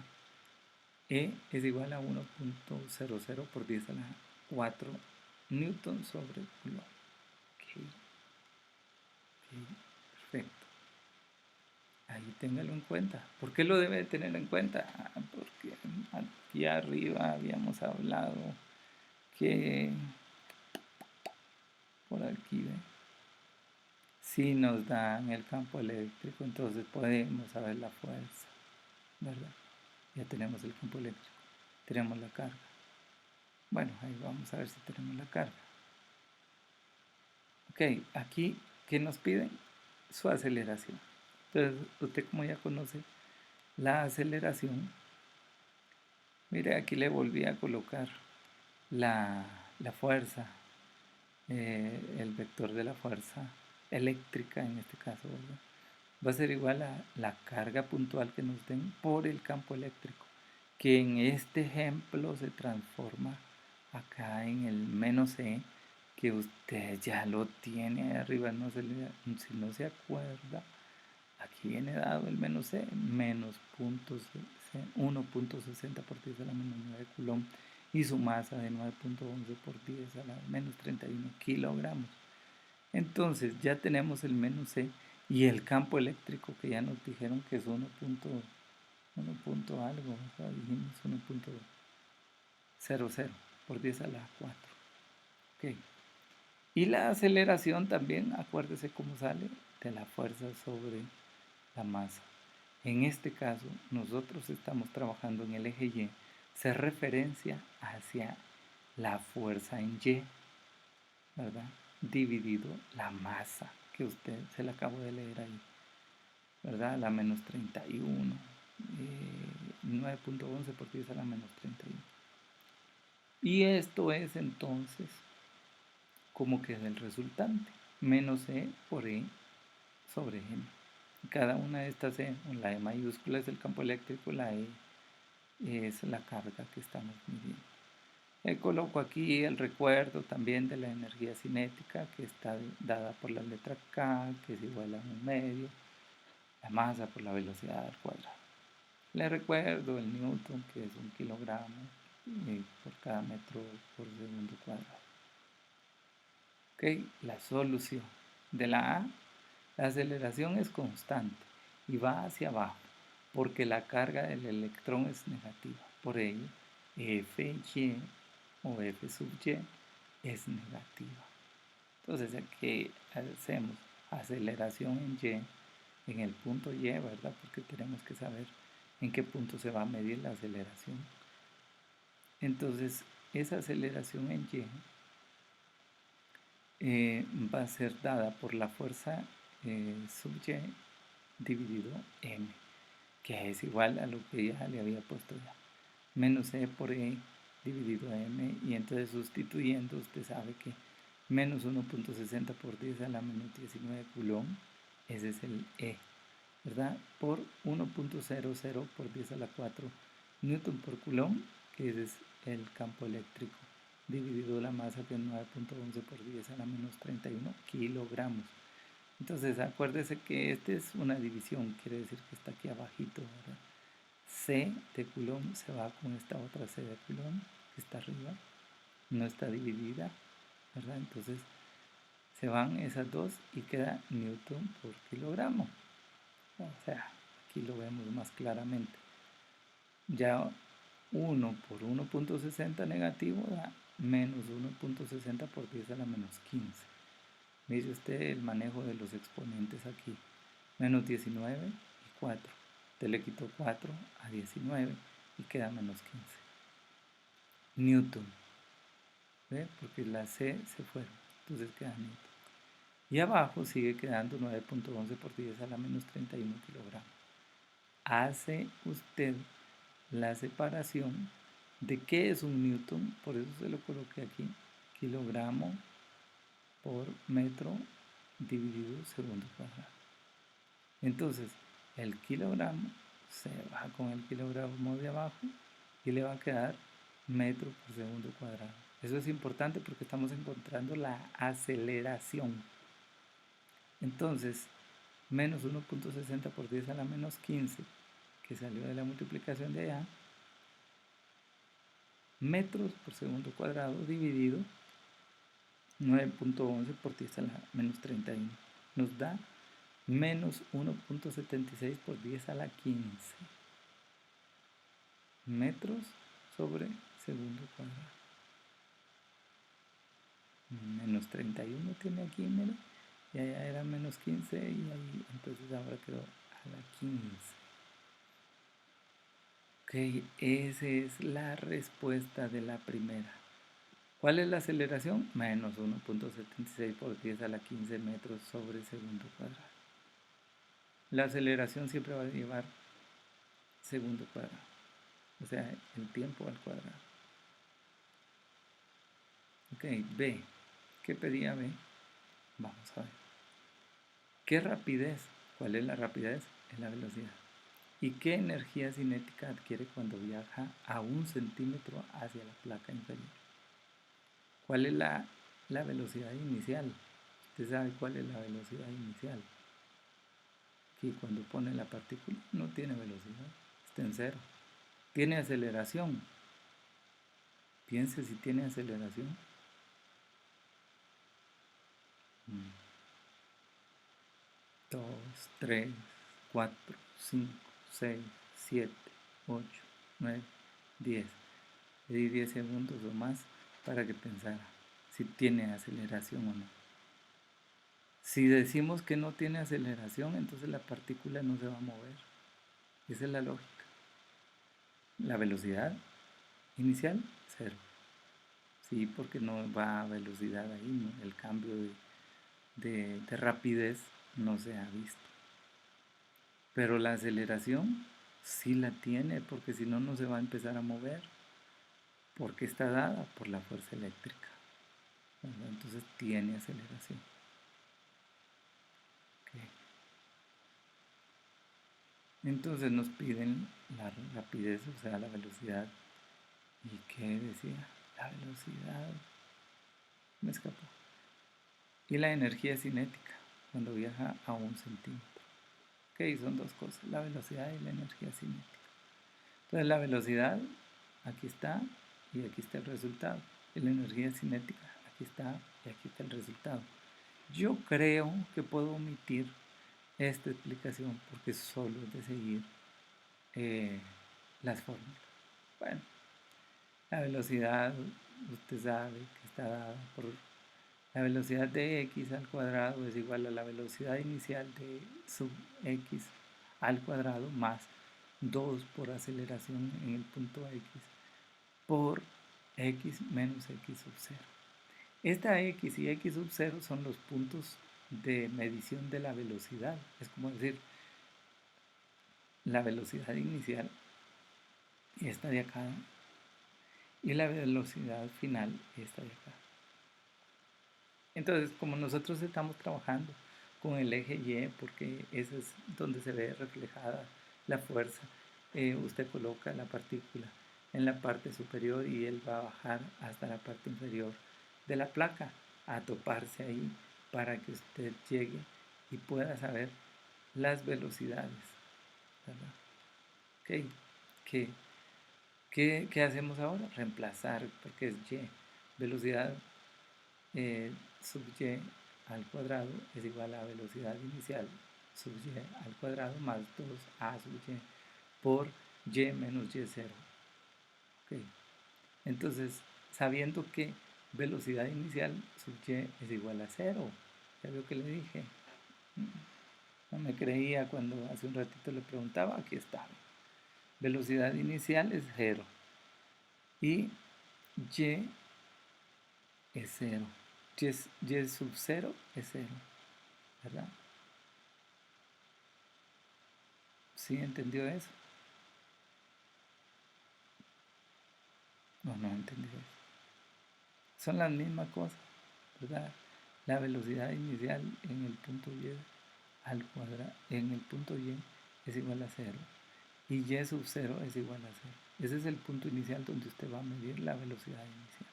E es igual a 1.00 por 10 a la 4 newton sobre coulomb. Ok, perfecto. Ahí téngalo en cuenta. ¿Por qué lo debe tener en cuenta? Porque aquí arriba habíamos hablado que por aquí, ¿ve? Si nos dan el campo eléctrico, entonces podemos saber la fuerza, ¿verdad? Ya tenemos el campo eléctrico, tenemos la carga. Bueno, ahí vamos a ver si tenemos la carga. Ok, aquí, ¿qué nos piden? Su aceleración. Entonces, usted como ya conoce la aceleración, mire, aquí le volví a colocar la fuerza, el vector de la fuerza eléctrica en este caso, ¿verdad? Va a ser igual a la carga puntual que nos den por el campo eléctrico, que en este ejemplo se transforma acá en el menos E, que usted ya lo tiene ahí arriba, si no se acuerda, aquí viene dado el menos E, menos 1.60 por 10 a la menos 9 coulomb, y su masa de 9.11 por 10 a la menos 31 kilogramos. Entonces ya tenemos el menos E y el campo eléctrico que ya nos dijeron que es 1 punto algo, o sea, dijimos 1.00 por 10 a la 4. Okay. Y la aceleración también, acuérdese cómo sale, de la fuerza sobre la masa. En este caso, nosotros estamos trabajando en el eje Y, se referencia hacia la fuerza en Y, ¿verdad? Dividido la masa, que usted se la acabo de leer ahí, ¿verdad? La menos 31, 9.11 por 10 a la menos 31. Y esto es entonces como queda el resultante, menos E por E sobre M. Cada una de estas E, la E mayúscula es el campo eléctrico, la E es la carga que estamos midiendo. Coloco aquí el recuerdo también de la energía cinética que está dada por la letra K, que es igual a 1/2, la masa por la velocidad al cuadrado. Le recuerdo el newton, que es 1 kilogramo por cada metro por segundo cuadrado. Ok, la solución de la A, la aceleración es constante y va hacia abajo porque la carga del electrón es negativa. Por ello, Fy o F sub y es negativa. Entonces aquí hacemos aceleración en Y, en el punto Y, ¿verdad? Porque tenemos que saber en qué punto se va a medir la aceleración. Entonces, esa aceleración en Y va a ser dada por la fuerza sub Y dividido M, que es igual a lo que ya le había puesto ya. Menos E por E dividido M, y entonces sustituyendo usted sabe que menos 1.60 por 10 a la menos 19 coulomb, ese es el E, ¿verdad? Por 1.00 por 10 a la 4 newton por coulomb, que ese es el campo eléctrico, dividido la masa, que es 9.11 por 10 a la menos 31 kilogramos. Entonces acuérdese que esta es una división, quiere decir que está aquí abajito, ¿verdad? C de coulomb se va con esta otra C de coulomb que está arriba, no está dividida, ¿verdad? Entonces se van esas dos y queda newton por kilogramo. O sea, aquí lo vemos más claramente. Ya 1 por 1.60 negativo da menos 1.60 por 10 a la menos 15. Mire usted el manejo de los exponentes aquí. Menos 19 y 4. Te le quito 4 a 19 y queda menos 15. Newton. ¿Ve? Porque la C se fueron. Entonces queda Newton. Y abajo sigue quedando 9.11 por 10 a la menos 31 kilogramos. Hace usted la separación de qué es un newton, por eso se lo coloqué aquí, kilogramo por metro dividido segundo cuadrado. Entonces, el kilogramo se va con el kilogramo de abajo y le va a quedar metro por segundo cuadrado. Eso es importante porque estamos encontrando la aceleración. Entonces, menos 1.60 por 10 a la menos 15, que salió de la multiplicación de allá, metros por segundo cuadrado dividido 9.11 por 10 a la menos 31. Nos da menos 1.76 por 10 a la 15 metros sobre segundo cuadrado. Menos 31 tiene aquí, mira, y allá era menos 15 y ahí entonces ahora quedó a la 15. Ok, esa es la respuesta de la primera. ¿Cuál es la aceleración? Menos 1.76 por 10 a la 15 metros sobre segundo cuadrado. La aceleración siempre va a llevar segundo cuadrado, o sea, el tiempo al cuadrado. Ok, B. ¿Qué pedía B? Vamos a ver. ¿Qué rapidez? ¿Cuál es la rapidez? Es la velocidad. ¿Y qué energía cinética adquiere cuando viaja a 1 centímetro hacia la placa inferior? ¿Cuál es la velocidad inicial? Usted sabe cuál es la velocidad inicial. Aquí cuando pone la partícula no tiene velocidad, está en cero. Tiene aceleración. Piense si tiene aceleración. 2, 3, 4, 5, 6, 7, 8, 9, 10. Le di 10 segundos o más para que pensara si tiene aceleración o no. Si decimos que no tiene aceleración, entonces la partícula no se va a mover. Esa es la lógica. La velocidad Inicial, cero. Sí, porque no va a velocidad ahí, ¿no? El cambio de rapidez no se ha visto. Pero la aceleración sí la tiene, porque si no, no se va a empezar a mover, porque está dada por la fuerza eléctrica, ¿verdad? Entonces tiene aceleración. Ok. Entonces nos piden la rapidez, o sea, la velocidad. ¿Y qué decía? La velocidad. Me escapó. Y la energía cinética, cuando viaja a 1 centímetro. Ok, son dos cosas, la velocidad y la energía cinética. Entonces la velocidad, aquí está, y aquí está el resultado. Y la energía cinética, aquí está, y aquí está el resultado. Yo creo que puedo omitir esta explicación porque solo es de seguir eh, las fórmulas. Bueno, la velocidad, usted sabe que está dada por la velocidad de x al cuadrado es igual a la velocidad inicial de sub x al cuadrado más 2 por aceleración en el punto x por x menos x sub 0. Esta x y x sub 0 son los puntos de medición de la velocidad. Es como decir, la velocidad inicial, esta de acá, y la velocidad final, esta de acá. Entonces, como nosotros estamos trabajando con el eje Y, porque ese es donde se ve reflejada la fuerza, usted coloca la partícula en la parte superior y él va a bajar hasta la parte inferior de la placa a toparse ahí para que usted llegue y pueda saber las velocidades, ¿verdad? Ok, ¿qué hacemos ahora? Reemplazar, porque es Y. Velocidad sub y al cuadrado es igual a velocidad inicial sub y al cuadrado más 2a sub y por y menos y0. Okay. Entonces, sabiendo que velocidad inicial sub y es igual a 0, ya veo que le dije, no me creía cuando hace un ratito le preguntaba, aquí está. Velocidad inicial es 0 y y es 0. Y sub 0 es 0, ¿verdad? ¿Sí entendió eso? No entendió eso. Son las mismas cosas, ¿verdad? La velocidad inicial en el punto y al cuadrado, en el punto y es igual a 0 y y sub 0 es igual a 0. Ese es el punto inicial donde usted va a medir la velocidad inicial.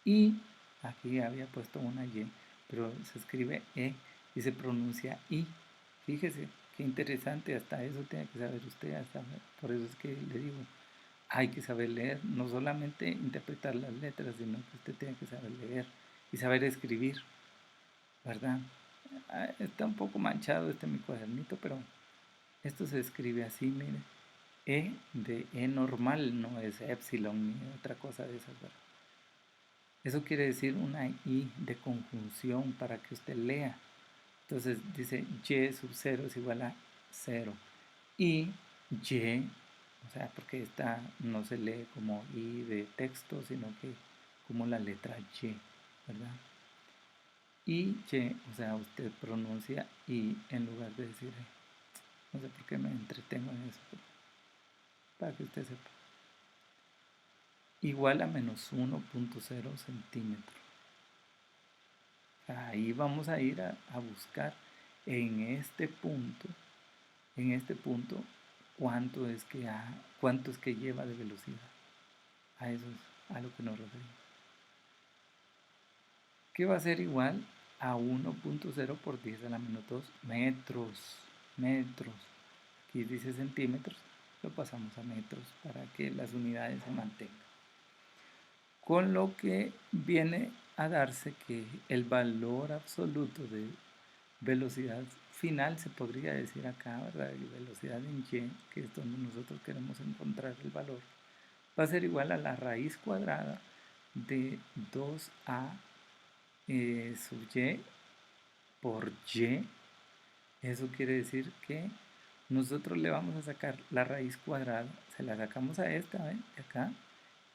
Y aquí había puesto una y, pero se escribe e y se pronuncia i. Fíjese, qué interesante, hasta eso tiene que saber usted, hasta por eso es que le digo, hay que saber leer, no solamente interpretar las letras, sino que usted tiene que saber leer y saber escribir, ¿verdad? Está un poco manchado mi cuadernito, pero esto se escribe así, mire. E de E normal, no es epsilon ni otra cosa de esas, ¿verdad? Eso quiere decir una I de conjunción para que usted lea. Entonces dice Y sub 0 es igual a 0. Y, o sea, porque esta no se lee como I de texto, sino que como la letra Y, ¿verdad? O sea, usted pronuncia I en lugar de decir E. No sé por qué me entretengo en eso, pero para que usted sepa. Igual a menos 1.0 centímetros. Ahí vamos a ir a buscar en este punto, cuánto es que lleva de velocidad. A eso es a lo que nos referimos. Que va a ser igual a 1.0 por 10 a la menos 2 metros. Aquí dice centímetros, lo pasamos a metros para que las unidades se mantengan. Con lo que viene a darse que el valor absoluto de velocidad final, se podría decir acá, ¿verdad? Y velocidad en y, que es donde nosotros queremos encontrar el valor, va a ser igual a la raíz cuadrada de 2a sub y por y. Eso quiere decir que nosotros le vamos a sacar la raíz cuadrada, se la sacamos a esta, ¿ven? De acá,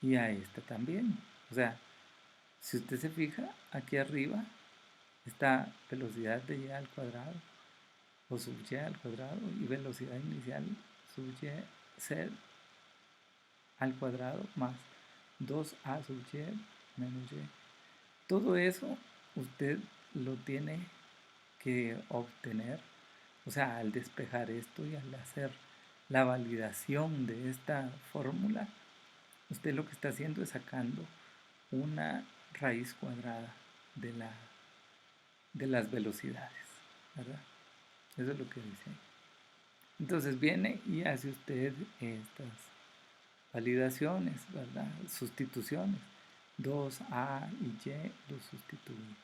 y a esta también. O sea, si usted se fija, aquí arriba está velocidad de y al cuadrado o sub y al cuadrado y velocidad inicial sub y z al cuadrado más 2a sub y menos y. Todo eso usted lo tiene que obtener, o sea, al despejar esto y al hacer la validación de esta fórmula, usted lo que está haciendo es sacando una raíz cuadrada de, de las velocidades, ¿verdad? Eso es lo que dice. Entonces viene y hace usted estas validaciones, ¿verdad? Sustituciones. 2a y y lo sustituye.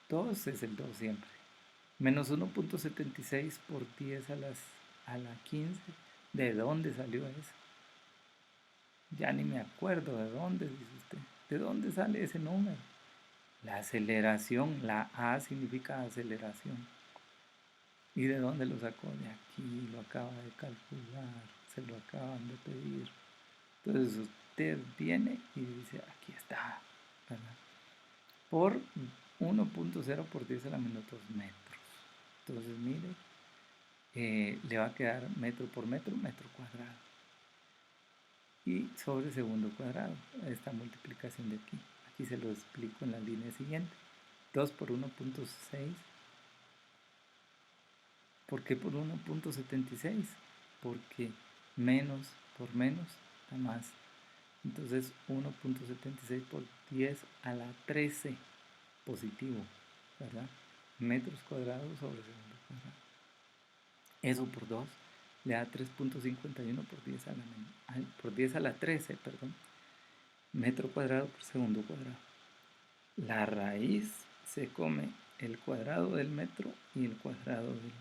2 es el 2 siempre. Menos 1.76 por 10 a la 15. ¿De dónde salió eso? Ya ni me acuerdo de dónde, dice usted. ¿De dónde sale ese número? La aceleración, la A significa aceleración. ¿Y de dónde lo sacó? De aquí, lo acaba de calcular, se lo acaban de pedir. Entonces usted viene y dice, aquí está, ¿verdad? Por 1.0 por 10 a la menos 2 metros. Entonces, mire, le va a quedar metro por metro, metro cuadrado. Y sobre segundo cuadrado, esta multiplicación de aquí. Aquí se lo explico en la línea siguiente. 2 por 1.6. ¿Por qué por 1.76? Porque menos por menos da más. Entonces 1.76 por 10 a la 13 positivo, ¿verdad? Metros cuadrados sobre segundo cuadrado. Eso por 2 le da 3.51 por 10 a por 10 a la 13, perdón. Metro cuadrado por segundo cuadrado. La raíz se come el cuadrado del metro y el cuadrado del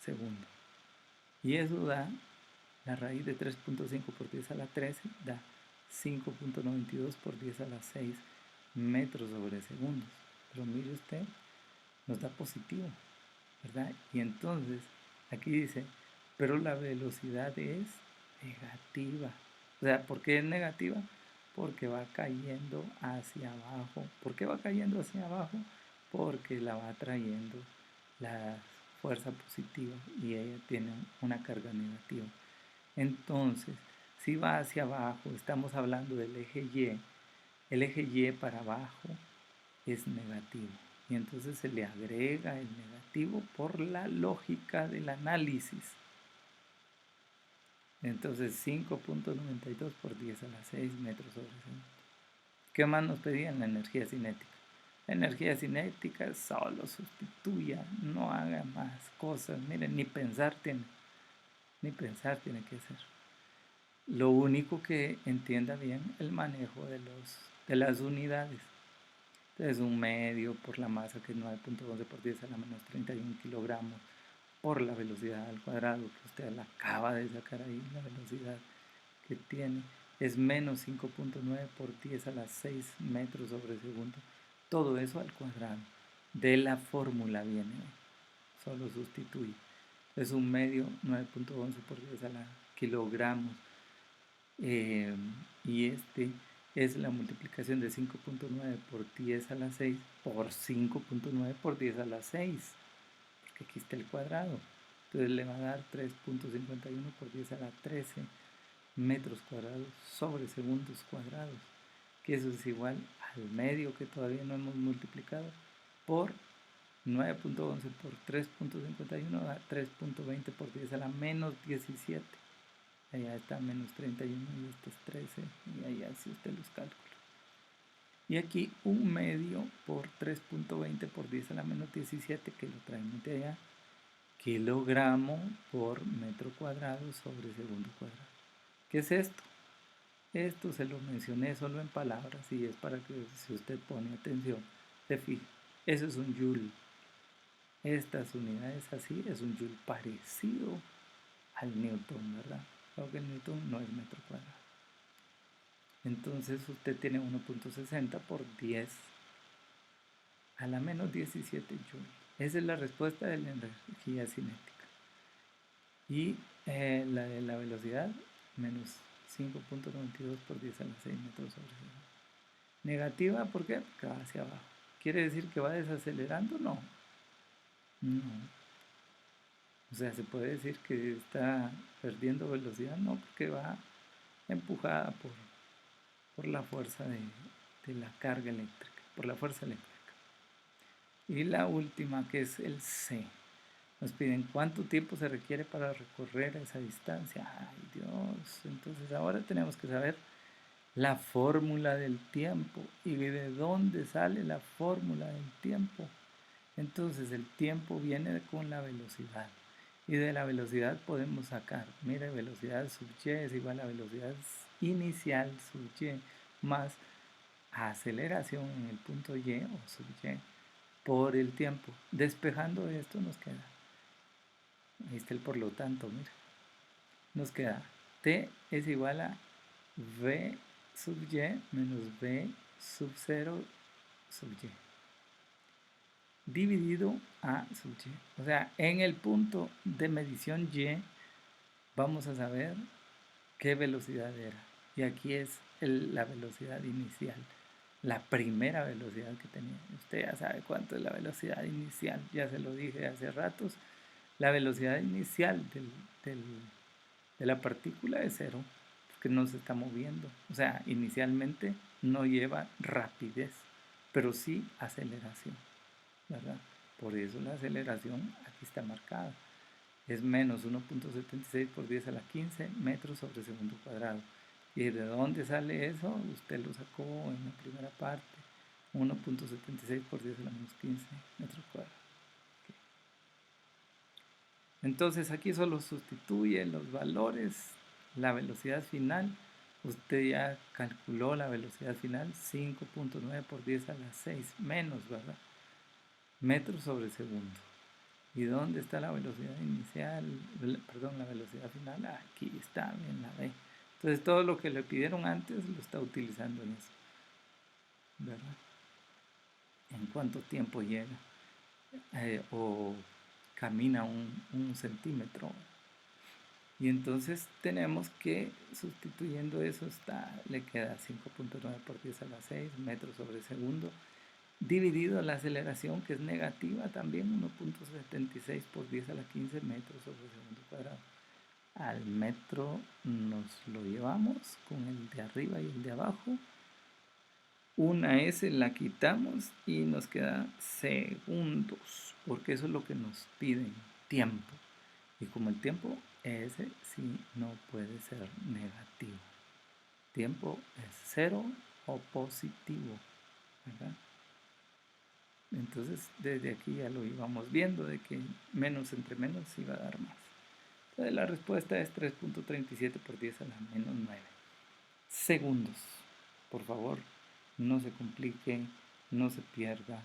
segundo. Y eso da, la raíz de 3.5 por 10 a la 13 da 5.92 por 10 a la 6 metros sobre segundos. Pero mire usted, nos da positivo, ¿verdad? Y entonces, aquí dice, pero la velocidad es negativa. O sea, ¿por qué es negativa? Porque va cayendo hacia abajo. ¿Por qué va cayendo hacia abajo? Porque la va trayendo la fuerza positiva y ella tiene una carga negativa. Entonces, si va hacia abajo, estamos hablando del eje Y, el eje Y para abajo es negativo. Y entonces se le agrega el negativo por la lógica del análisis. Entonces 5.92 por 10 a la 6 metros sobre segundo. ¿Qué más nos pedían? La energía cinética. La energía cinética solo sustituya, no haga más cosas. Miren, ni pensar tiene que hacer. Lo único que entienda bien el manejo de las unidades. Entonces un medio por la masa que es 9.11 por 10 a la menos 31 kilogramos por la velocidad al cuadrado que usted la acaba de sacar ahí, la velocidad que tiene es menos 5.9 por 10 a la 6 metros sobre segundo. Todo eso al cuadrado. De la fórmula viene, solo sustituye. Es un medio 9.11 por 10 a la kilogramos. Y este es la multiplicación de 5.9 por 10 a la 6 por 5.9 por 10 a la 6, porque aquí está el cuadrado. Entonces le va a dar 3.51 por 10 a la 13 metros cuadrados sobre segundos cuadrados, que eso es igual al medio que todavía no hemos multiplicado por 9.11 por 3.51 da 3.20 por 10 a la menos 17. Allá está menos 31 y este es 13 y allá hace usted los cálculos. Y aquí un medio por 3.20 por 10 a la menos 17, que lo traemos de allá, kilogramo por metro cuadrado sobre segundo cuadrado. ¿Qué es esto? Esto se lo mencioné solo en palabras y es para que si usted pone atención, se fije. Eso es un joule. Estas unidades así es un joule parecido al Newton, ¿verdad? Claro que el Newton no es metro cuadrado. Entonces usted tiene 1.60 por 10 a la menos 17 joules. Esa es la respuesta de la energía cinética. Y la de la velocidad, menos 5.92 por 10 a la 6 metros sobre segundo. Negativa, ¿por qué? Porque va hacia abajo. ¿Quiere decir que va desacelerando? No. No. O sea, se puede decir que está perdiendo velocidad, no, porque va empujada por la fuerza de la carga eléctrica, por la fuerza eléctrica. Y la última, que es el C. Nos piden cuánto tiempo se requiere para recorrer esa distancia. Ay, Dios. Entonces ahora tenemos que saber la fórmula del tiempo. ¿Y de dónde sale la fórmula del tiempo? Entonces el tiempo viene con la velocidad. Y de la velocidad podemos sacar, mire, velocidad sub y es igual a velocidad inicial sub y más aceleración en el punto y o sub y por el tiempo. Despejando esto nos queda, ahí está el por lo tanto, mira, nos queda t es igual a v sub y menos v sub 0 sub y dividido a sub y. O sea, en el punto de medición y vamos a saber qué velocidad era. Y aquí es la velocidad inicial, la primera velocidad que tenía. Usted ya sabe cuánto es la velocidad inicial, ya se lo dije hace ratos. La velocidad inicial de la partícula es cero, porque no se está moviendo. O sea, inicialmente no lleva rapidez, pero sí aceleración, ¿verdad? Por eso la aceleración aquí está marcada. Es menos 1.76 por 10 a la 15 metros sobre segundo cuadrado. ¿Y de dónde sale eso? Usted lo sacó en la primera parte. 1.76 por 10 a la menos 15 metros cuadrados. Okay. Entonces aquí solo sustituye los valores, la velocidad final. Usted ya calculó la velocidad final, 5.9 por 10 a la 6 menos, ¿verdad? Metros sobre segundo. ¿Y dónde está la velocidad inicial? Perdón, la velocidad final. Aquí está, en la B. Entonces todo lo que le pidieron antes lo está utilizando en eso, ¿verdad? ¿En cuánto tiempo llega? O camina un centímetro. Y entonces tenemos que, sustituyendo eso, le queda 5.9 por 10 a la 6 metros sobre segundo, dividido la aceleración, que es negativa también, 1.76 por 10 a la 15 metros sobre segundo cuadrado. Al metro nos lo llevamos con el de arriba y el de abajo. Una S la quitamos y nos queda segundos, porque eso es lo que nos piden, tiempo. Y como el tiempo, ese sí no puede ser negativo. Tiempo es cero o positivo, ¿verdad? Entonces desde aquí ya lo íbamos viendo de que menos entre menos iba a dar más. Entonces la respuesta es 3.37 por 10 a la menos 9 segundos. Por favor, no se complique, no se pierda,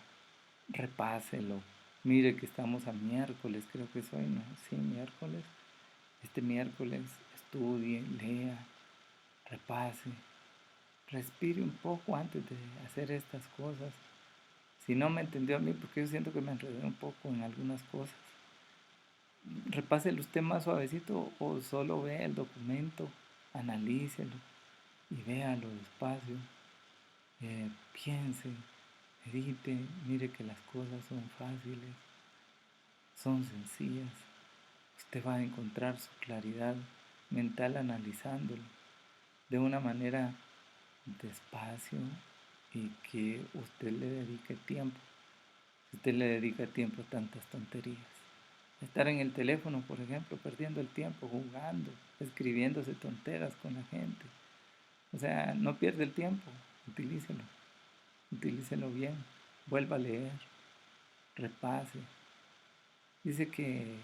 repáselo. Mire que estamos a miércoles, creo que es hoy, ¿no? Sí, miércoles. Este miércoles estudie, lea, repase, respire un poco antes de hacer estas cosas. Si no me entendió a mí, porque yo siento que me enredé un poco en algunas cosas, repáselo usted más suavecito o solo vea el documento, analícelo y véalo despacio, piense, medite, mire que las cosas son fáciles, son sencillas. Usted va a encontrar su claridad mental analizándolo de una manera despacio y que usted le dedique tiempo. Usted le dedica tiempo a tantas tonterías. Estar en el teléfono, por ejemplo, perdiendo el tiempo, jugando, escribiéndose tonteras con la gente. O sea, no pierde el tiempo, utilícelo bien, vuelva a leer, repase. Dice que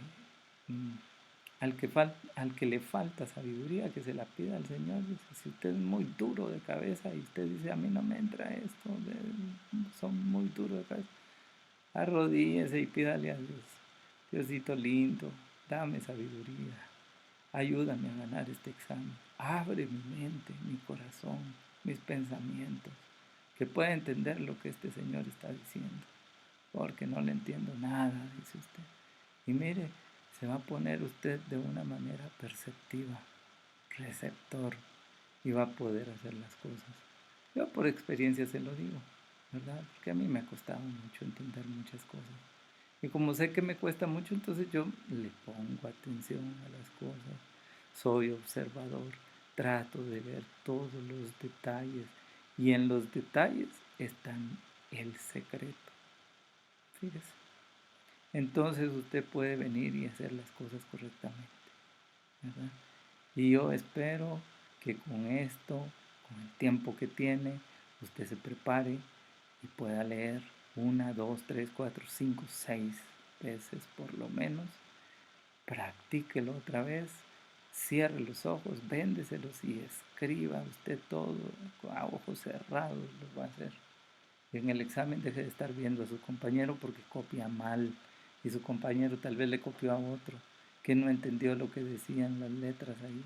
al que le falta sabiduría, que se la pida al Señor. Dice, si usted es muy duro de cabeza y usted dice, a mí no me entra esto, son muy duros de cabeza, arrodíllese y pídale a Dios. Diosito lindo, dame sabiduría, ayúdame a ganar este examen, abre mi mente, mi corazón, mis pensamientos, que pueda entender lo que este Señor está diciendo, porque no le entiendo nada, dice usted. Y mire, se va a poner usted de una manera perceptiva, receptor, y va a poder hacer las cosas. Yo por experiencia se lo digo, ¿verdad? Porque a mí me ha costado mucho entender muchas cosas. Y como sé que me cuesta mucho, entonces yo le pongo atención a las cosas. Soy observador, trato de ver todos los detalles. Y en los detalles está el secreto. Fíjese. Entonces usted puede venir y hacer las cosas correctamente, ¿verdad? Y yo espero que con esto, con el tiempo que tiene, usted se prepare y pueda leer 1, 2, 3, 4, 5, 6 veces por lo menos. Practíquelo otra vez, cierre los ojos, véndeselos y escriba usted todo a ojos cerrados, lo va a hacer. En el examen deje de estar viendo a su compañero porque copia mal y su compañero tal vez le copió a otro que no entendió lo que decían las letras ahí.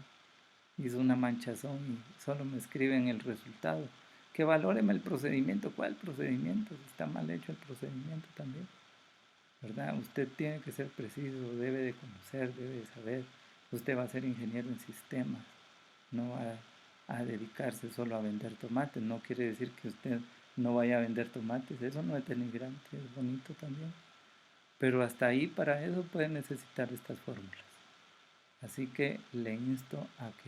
Hizo una manchazón y solo me escriben el resultado. Que valóreme el procedimiento. ¿Cuál procedimiento? Está mal hecho el procedimiento también, ¿verdad? Usted tiene que ser preciso, debe de conocer, debe de saber. Usted va a ser ingeniero en sistemas, no va a dedicarse solo a vender tomates. No quiere decir que usted no vaya a vender tomates, eso no es denigrante, es bonito también. Pero hasta ahí, para eso puede necesitar estas fórmulas. Así que le insto a que